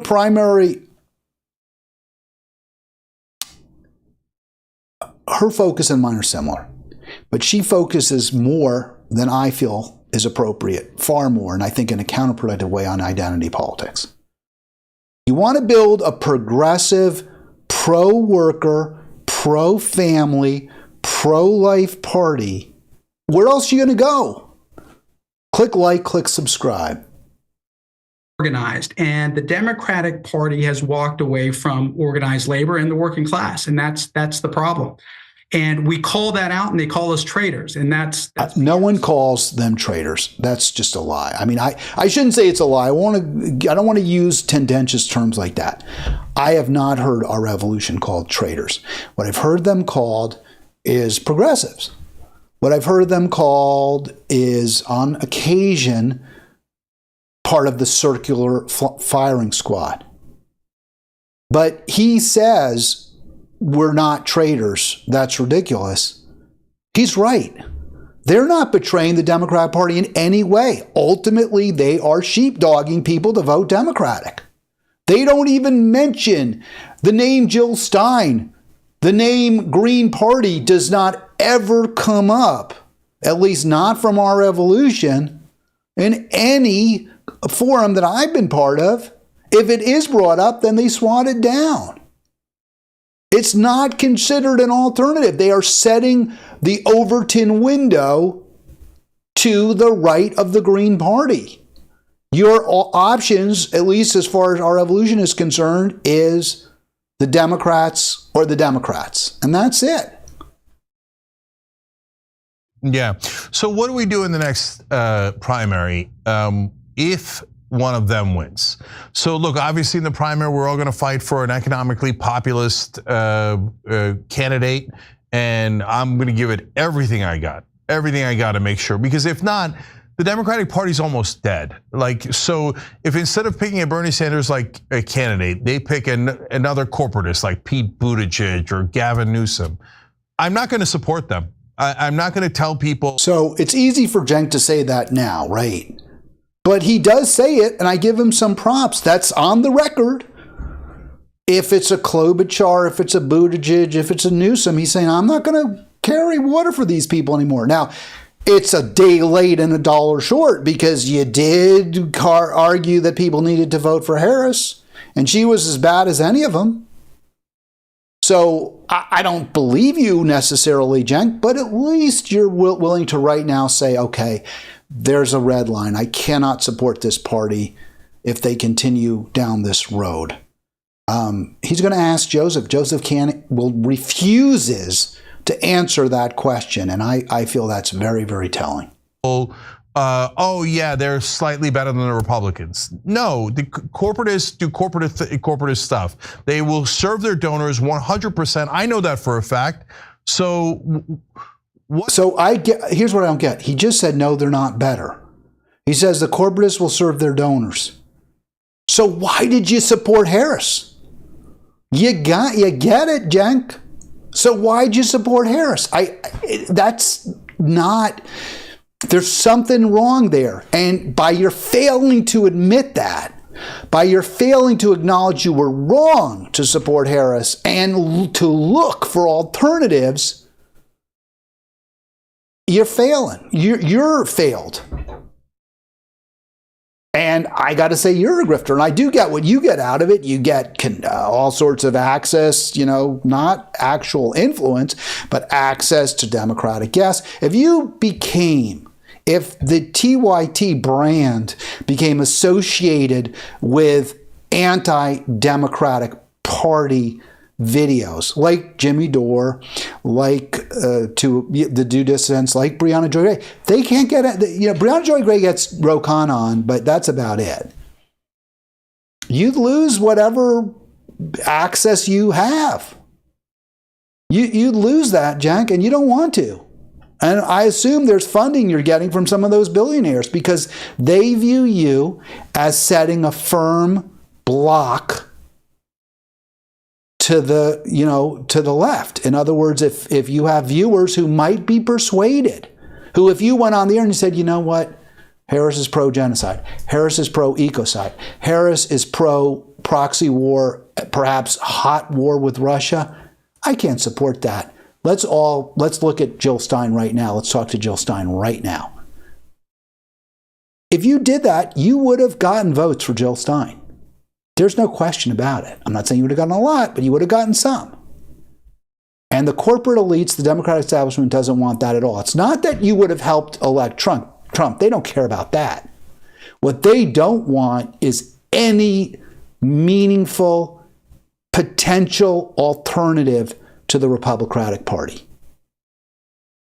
focus and mine are similar. But she focuses more than I feel is appropriate, far more, and I think in a counterproductive way, on identity politics. You want to build a progressive, pro-worker, pro-family, pro-life party, where else are you going to go? Click like, click subscribe. Organized, and the Democratic Party has walked away from organized labor and the working class, and that's the problem. And we call that out, and they call us traitors, and that's no one calls them traitors. That's just a lie. I mean, I shouldn't say it's a lie. I don't want to use tendentious terms like that. I have not heard our revolution called traitors. What I've heard them called is progressives. What I've heard them called is, on occasion, part of the circular firing squad. But he says we're not traitors. That's ridiculous. He's right. They're not betraying the Democratic Party in any way. Ultimately, they are sheepdogging people to vote Democratic. They don't even mention the name Jill Stein. The name Green Party does not ever come up, at least not from our revolution, in any forum that I've been part of. If it is brought up, then they swat it down. It's not considered an alternative. They are setting the Overton window to the right of the Green Party. Your options, at least as far as our revolution is concerned, is the Democrats or the Democrats. And that's it. Yeah. So what do we do in the next primary if one of them wins? So look, obviously in the primary, we're all going to fight for an economically populist candidate. And I'm going to give it everything I got to make sure, because if not, the Democratic Party's almost dead. Like, so if instead of picking a Bernie Sanders like a candidate, they pick another corporatist like Pete Buttigieg or Gavin Newsom, I'm not going to support them. I'm not going to tell people. So it's easy for Cenk to say that now, right? But he does say it, and I give him some props. That's on the record. If it's a Klobuchar, if it's a Buttigieg, if it's a Newsom, he's saying, I'm not going to carry water for these people anymore. Now, it's a day late and a dollar short, because you did argue that people needed to vote for Harris, and she was as bad as any of them. So I don't believe you necessarily, Cenk, but at least you're willing to right now say, okay, there's a red line. I cannot support this party if they continue down this road. He's going to ask Joseph. Joseph refuses to answer that question, and I feel that's very, very telling. Oh yeah, they're slightly better than the Republicans. No, the corporatists do corporatist stuff. They will serve their donors 100%. I know that for a fact. So what? So here's what I don't get. He just said no, they're not better. He says the corporatists will serve their donors. So why did you support Harris? You get it, Cenk. So why'd you support Harris? That's not. There's something wrong there. And by your failing to admit that, by your failing to acknowledge you were wrong to support Harris and to look for alternatives, you're failing. You're failed. And I got to say, you're a grifter. And I do get what you get out of it. You get all sorts of access, not actual influence, but access to Democratic guests. If the TYT brand became associated with anti-Democratic Party videos, like Jimmy Dore, like to the Do Dissidents, like Breonna Joy Gray, they can't get it. Breonna Joy Gray gets Ro Khan on, but that's about it. You'd lose whatever access you have. You'd lose that, Cenk, and you don't want to. And I assume there's funding you're getting from some of those billionaires because they view you as setting a firm block to the left. In other words, if you have viewers who might be persuaded, who if you went on the air and you said, you know what, Harris is pro-genocide, Harris is pro-ecocide, Harris is pro-proxy war, perhaps hot war with Russia, I can't support that. Let's look at Jill Stein right now. Let's talk to Jill Stein right now. If you did that, you would have gotten votes for Jill Stein. There's no question about it. I'm not saying you would have gotten a lot, but you would have gotten some. And the corporate elites, the Democratic establishment doesn't want that at all. It's not that you would have helped elect Trump. They don't care about that. What they don't want is any meaningful potential alternative to the Republican Party.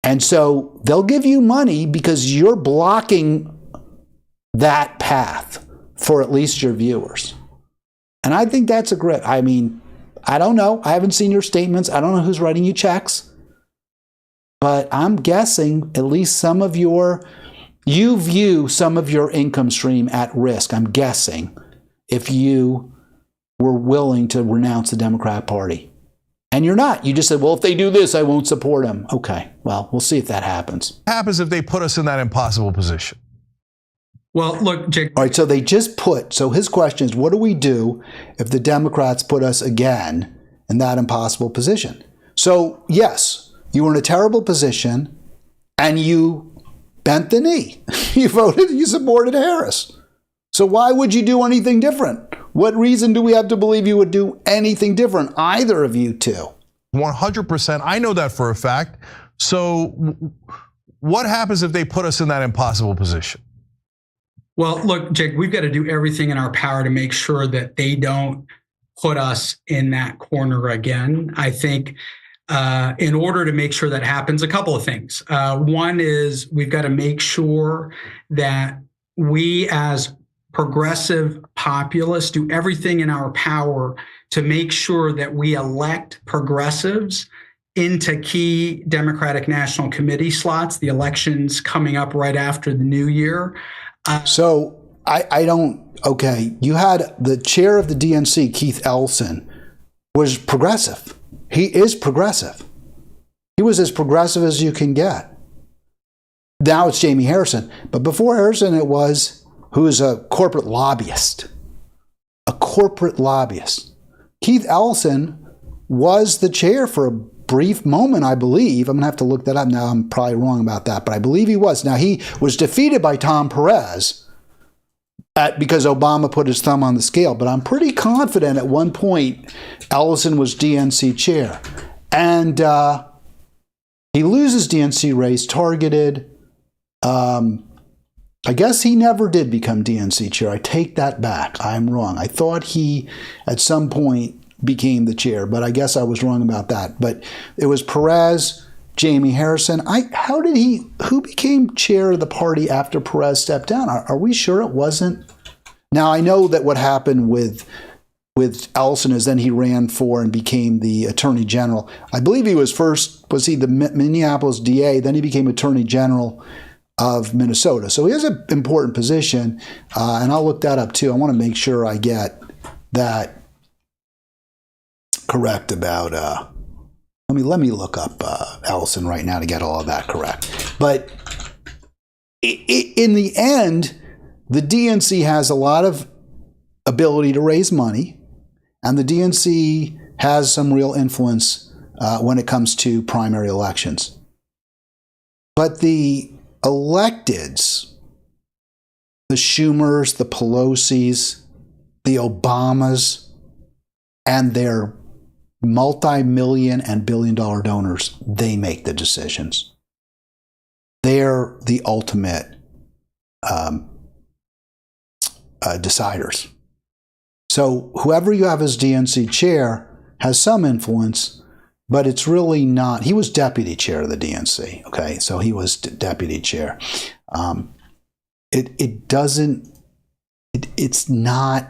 And so they'll give you money because you're blocking that path for at least your viewers. And I think that's a great, I mean, I don't know. I haven't seen your statements. I don't know who's writing you checks. But I'm guessing at least you view some of your income stream at risk, I'm guessing, if you were willing to renounce the Democrat Party. And you're not. You just said, well, if they do this, I won't support them. Okay, well, we'll see if that happens. What happens if they put us in that impossible position? Well, look, Jake. All right, so they just so his question is, what do we do if the Democrats put us again in that impossible position? So, yes, you were in a terrible position and you bent the knee. You supported Harris. So why would you do anything different? What reason do we have to believe you would do anything different, either of you two? 100%. I know that for a fact. So what happens if they put us in that impossible position? Well, look, Jake, we've got to do everything in our power to make sure that they don't put us in that corner again. I think in order to make sure that happens, a couple of things. One is we've got to make sure that we as progressive populists do everything in our power to make sure that we elect progressives into key Democratic National Committee slots, the elections coming up right after the new year. So you had the chair of the DNC, Keith Ellison, was progressive. He is progressive. He was as progressive as you can get. Now it's Jamie Harrison. But before Harrison, it was who is a corporate lobbyist. A corporate lobbyist. Keith Ellison was the chair for a brief moment, I believe. I'm going to have to look that up now. I'm probably wrong about that, but I believe he was. Now, he was defeated by Tom Perez because Obama put his thumb on the scale, but I'm pretty confident at one point Ellison was DNC chair. And he loses DNC race, targeted. I guess he never did become DNC chair. I take that back. I'm wrong. I thought he, at some point, became the chair, but I guess I was wrong about that. But it was Perez, Jamie Harrison. Who became chair of the party after Perez stepped down? Are we sure it wasn't? Now, I know that what happened with Ellison is then he ran for and became the attorney general. I believe he was the Minneapolis DA, then he became attorney general of Minnesota. So he has an important position, and I'll look that up too. I want to make sure I get that correct about, let me look up Ellison right now to get all of that correct. But in the end, the DNC has a lot of ability to raise money, and the DNC has some real influence when it comes to primary elections. But the electeds, the Schumers, the Pelosi's, the Obamas, and their multi-million and billion-dollar donors, they make the decisions. They're the ultimate deciders. So whoever you have as DNC chair has some influence, but it's really not. He was deputy chair of the DNC. Okay, so he was deputy chair. It's not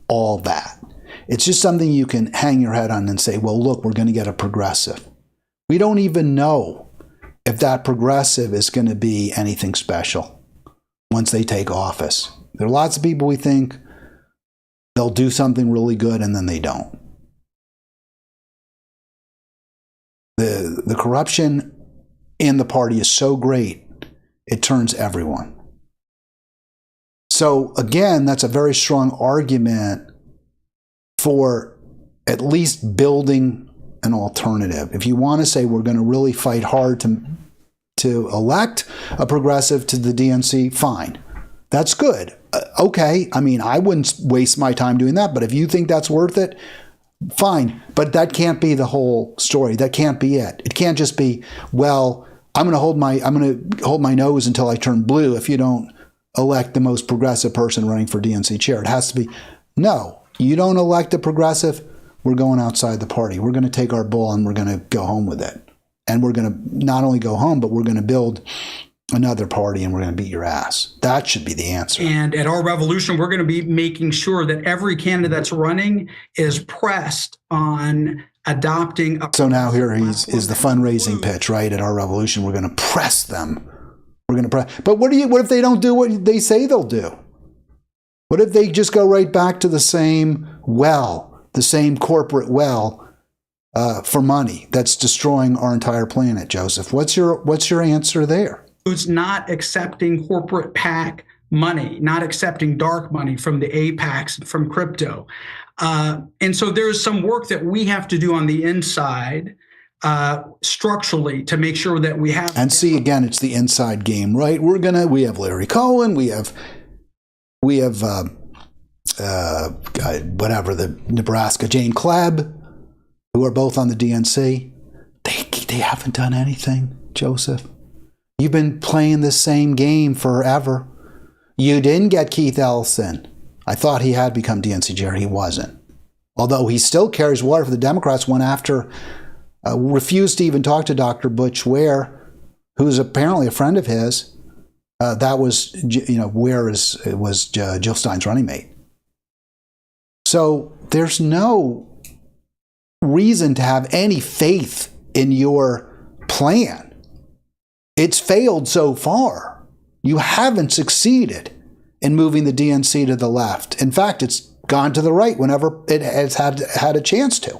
all that. It's just something you can hang your head on and say, well, look, we're going to get a progressive. We don't even know if that progressive is going to be anything special once they take office. There are lots of people we think they'll do something really good and then they don't. The corruption in the party is so great, it turns everyone. So again, that's a very strong argument for at least building an alternative. If you want to say we're going to really fight hard to elect a progressive to the DNC, fine. That's good. Okay, I mean, I wouldn't waste my time doing that, but if you think that's worth it, Fine, but that can't be the whole story. That can't be it. It can't just be, well, I'm going to hold my nose until I turn blue if you don't elect the most progressive person running for DNC chair. It has to be, no, you don't elect a progressive, we're going outside the party. We're going to take our bull and we're going to go home with it. And we're going to not only go home, but we're going to build another party and we're going to beat your ass. That should be the answer. And at our revolution, we're going to be making sure that every candidate that's running is pressed on adopting. So now here is the fundraising pitch, right? At our revolution, we're going to press them. We're going to press. But what if they don't do what they say they'll do? What if they just go right back to the same the same corporate for money that's destroying our entire planet, Joseph? What's your answer there? Who's not accepting corporate PAC money, not accepting dark money from the APACs, from crypto. And so there's some work that we have to do on the inside structurally to make sure that we have. And see, again, it's the inside game, right? We have Larry Cohen, we have the Nebraska Jane Klebb, who are both on the DNC. They haven't done anything, Joseph. You've been playing the same game forever. You didn't get Keith Ellison. I thought he had become DNC chair. He wasn't. Although he still carries water for the Democrats, went after, refused to even talk to Dr. Butch Ware, who's apparently a friend of his. That was, Ware was Jill Stein's running mate. So there's no reason to have any faith in your plan. It's failed so far. You haven't succeeded in moving the DNC to the left. In fact, it's gone to the right whenever it has had a chance to.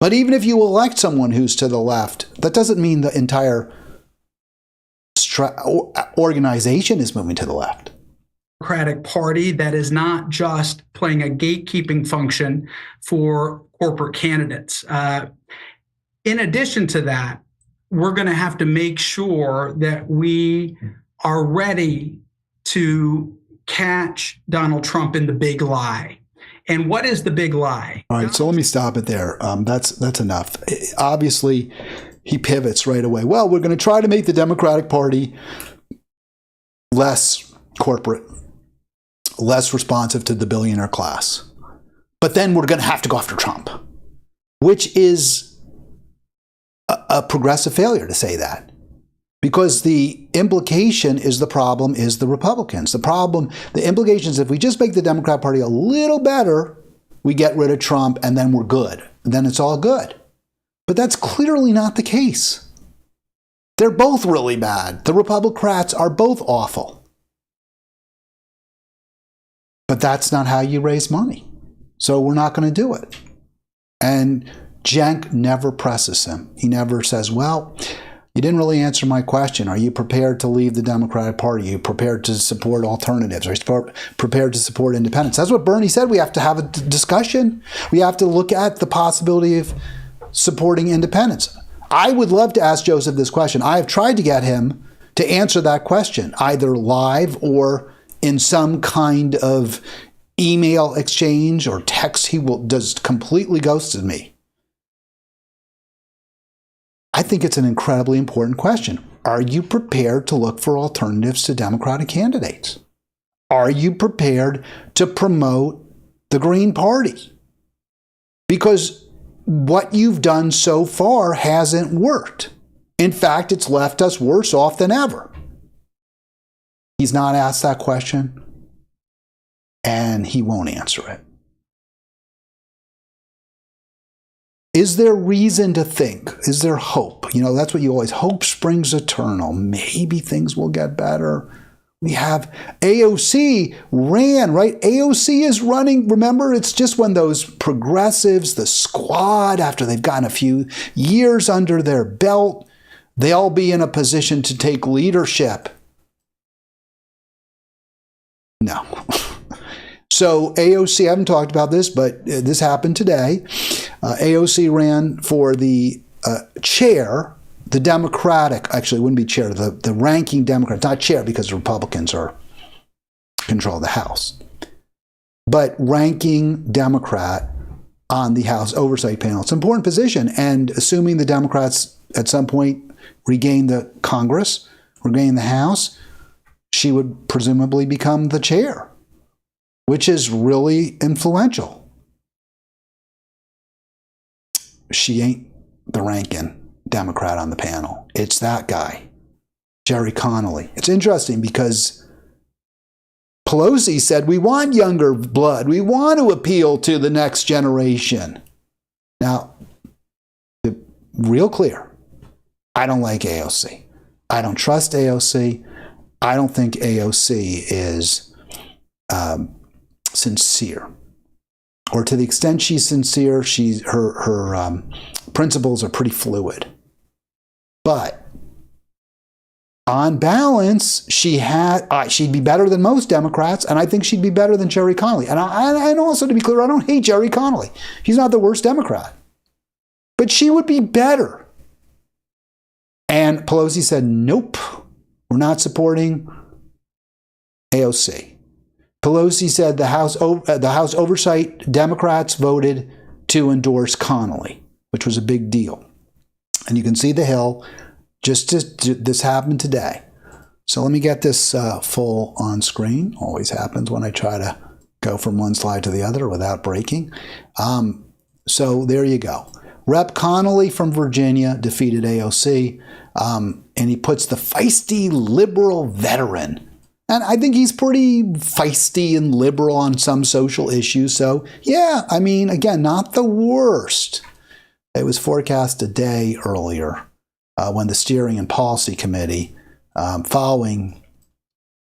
But even if you elect someone who's to the left, that doesn't mean the entire organization is moving to the left. Democratic Party that is not just playing a gatekeeping function for corporate candidates. In addition to that, we're going to have to make sure that we are ready to catch Donald Trump in the big lie. And what is the big lie? All right, so let me stop it there. That's enough. Obviously, he pivots right away. Well, we're going to try to make the Democratic Party less corporate, less responsive to the billionaire class. But then we're going to have to go after Trump, which is a progressive failure to say that. Because the implication is the problem is the Republicans. The implication is if we just make the Democrat Party a little better, we get rid of Trump and then we're good. And then it's all good. But that's clearly not the case. They're both really bad. The Republicans are both awful. But that's not how you raise money. So we're not going to do it. And Cenk never presses him. He never says, well, you didn't really answer my question. Are you prepared to leave the Democratic Party? Are you prepared to support alternatives? Are you prepared to support independence? That's what Bernie said. We have to have a discussion. We have to look at the possibility of supporting independence. I would love to ask Joseph this question. I have tried to get him to answer that question, either live or in some kind of email exchange or text. He just completely ghosted me. I think it's an incredibly important question. Are you prepared to look for alternatives to Democratic candidates? Are you prepared to promote the Green Party? Because what you've done so far hasn't worked. In fact, it's left us worse off than ever. He's not asked that question, and he won't answer it. Is there reason to think? Is there hope? That's what you always, hope springs eternal. Maybe things will get better. We have AOC ran, right? AOC is running. Remember, it's just when those progressives, the squad, after they've gotten a few years under their belt, they'll be in a position to take leadership. No. So AOC, I haven't talked about this, but this happened today. AOC ran for the chair, the Democratic, actually it wouldn't be chair, the ranking Democrat, not chair because the Republicans control the House, but ranking Democrat on the House Oversight Panel. It's an important position, and assuming the Democrats at some point regain the Congress, regain the House, she would presumably become the chair, which is really influential. She ain't the ranking Democrat on the panel. It's that guy, Jerry Connolly. It's interesting because Pelosi said, we want younger blood. We want to appeal to the next generation. Now, real clear, I don't like AOC. I don't trust AOC. I don't think AOC is sincere. Or to the extent she's sincere, her principles are pretty fluid. But on balance, she'd be better than most Democrats, and I think she'd be better than Jerry Connolly. And also, to be clear, I don't hate Jerry Connolly. He's not the worst Democrat. But she would be better. And Pelosi said, nope, we're not supporting AOC. Pelosi said the House Oversight Democrats voted to endorse Connolly, which was a big deal. And you can see the Hill. This happened today. So let me get this full on screen. Always happens when I try to go from one slide to the other without breaking. So there you go. Rep. Connolly from Virginia defeated AOC, and he puts the feisty liberal veteran. And I think he's pretty feisty and liberal on some social issues. So yeah, I mean, again, not the worst. It was forecast a day earlier. When the Steering and Policy Committee, following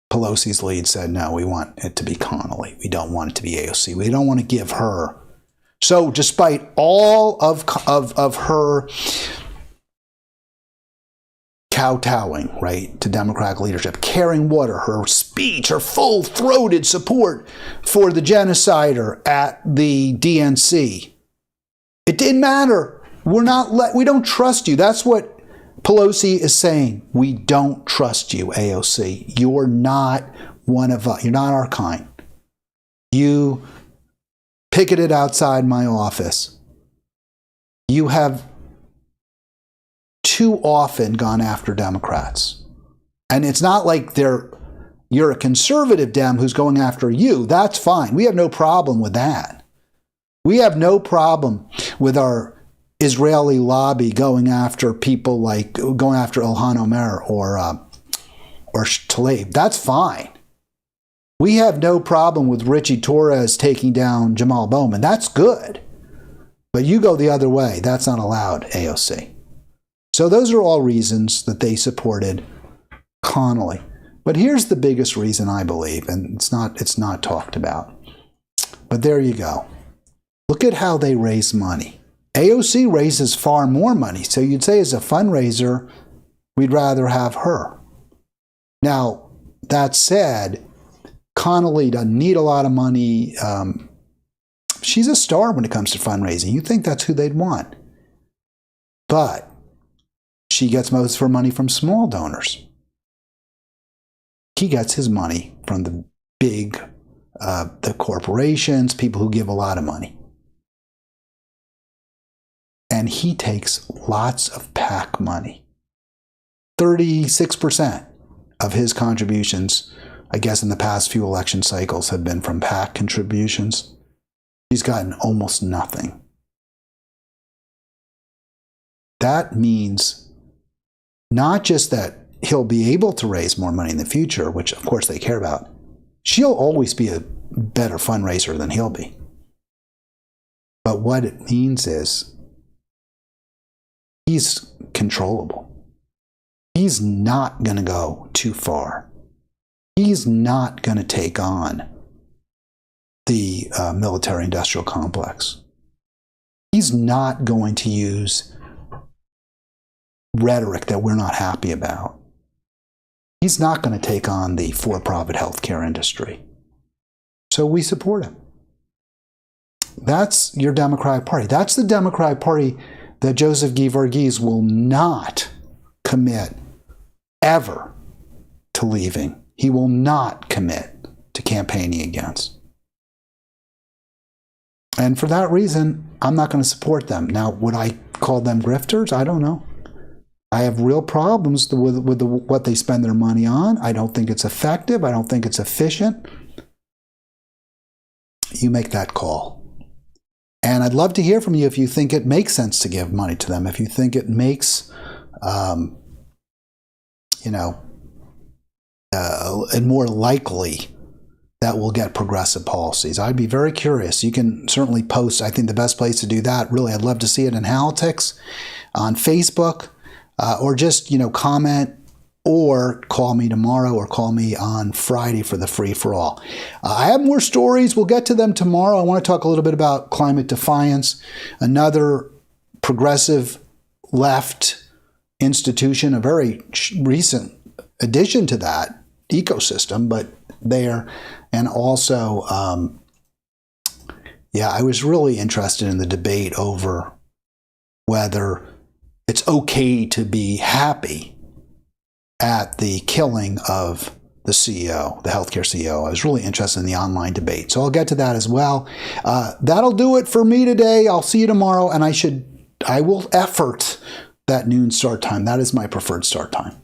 Pelosi's lead, said, no, we want it to be Connolly. We don't want it to be AOC. We don't want to give her. So despite all of her kowtowing, right, to Democratic leadership, carrying water, her speech, her full-throated support for the genocider at the DNC, it didn't matter. We don't trust you. That's what Pelosi is saying. We don't trust you, AOC. You're not one of us. You're not our kind. You picketed outside my office. You have too often gone after Democrats. And it's not like you're a conservative Dem who's going after you. That's fine. We have no problem with that. We have no problem with our Israeli lobby going after people like Ilhan Omer or Tlaib. That's fine. We have no problem with Richie Torres taking down Jamal Bowman. That's good. But you go the other way. That's not allowed, AOC. So those are all reasons that they supported Connolly. But here's the biggest reason, I believe, and it's not talked about. But there you go. Look at how they raise money. AOC raises far more money. So you'd say as a fundraiser, we'd rather have her. Now, that said, Connolly doesn't need a lot of money. She's a star when it comes to fundraising. You'd think that's who they'd want. But she gets most of her money from small donors. He gets his money from the big, the corporations, people who give a lot of money. And he takes lots of PAC money. 36% of his contributions, I guess in the past few election cycles, have been from PAC contributions. He's gotten almost nothing. That means not just that he'll be able to raise more money in the future, which of course they care about. She'll always be a better fundraiser than he'll be. But what it means is he's controllable. He's not going to go too far. He's not going to take on the military-industrial complex. He's not going to use rhetoric that we're not happy about. He's not going to take on the for-profit healthcare industry. So we support him. That's your Democratic Party. That's the Democratic Party that Joseph Guy Verghese will not commit ever to leaving. He will not commit to campaigning against. And for that reason, I'm not going to support them. Now, would I call them grifters? I don't know. I have real problems with what they spend their money on. I don't think it's effective. I don't think it's efficient. You make that call. And I'd love to hear from you if you think it makes sense to give money to them, if you think it makes, and more likely that we'll get progressive policies. I'd be very curious. You can certainly post. I think the best place to do that, really, I'd love to see it in Halitics on Facebook, or just, comment, or call me tomorrow, or call me on Friday for the free-for-all. I have more stories. We'll get to them tomorrow. I want to talk a little bit about climate defiance, another progressive left institution, a very recent addition to that ecosystem, but there. And also, I was really interested in the debate over whether it's okay to be happy at the killing of the CEO, the healthcare CEO. I was really interested in the online debate. So I'll get to that as well. That'll do it for me today. I'll see you tomorrow, and I will effort that noon start time. That is my preferred start time.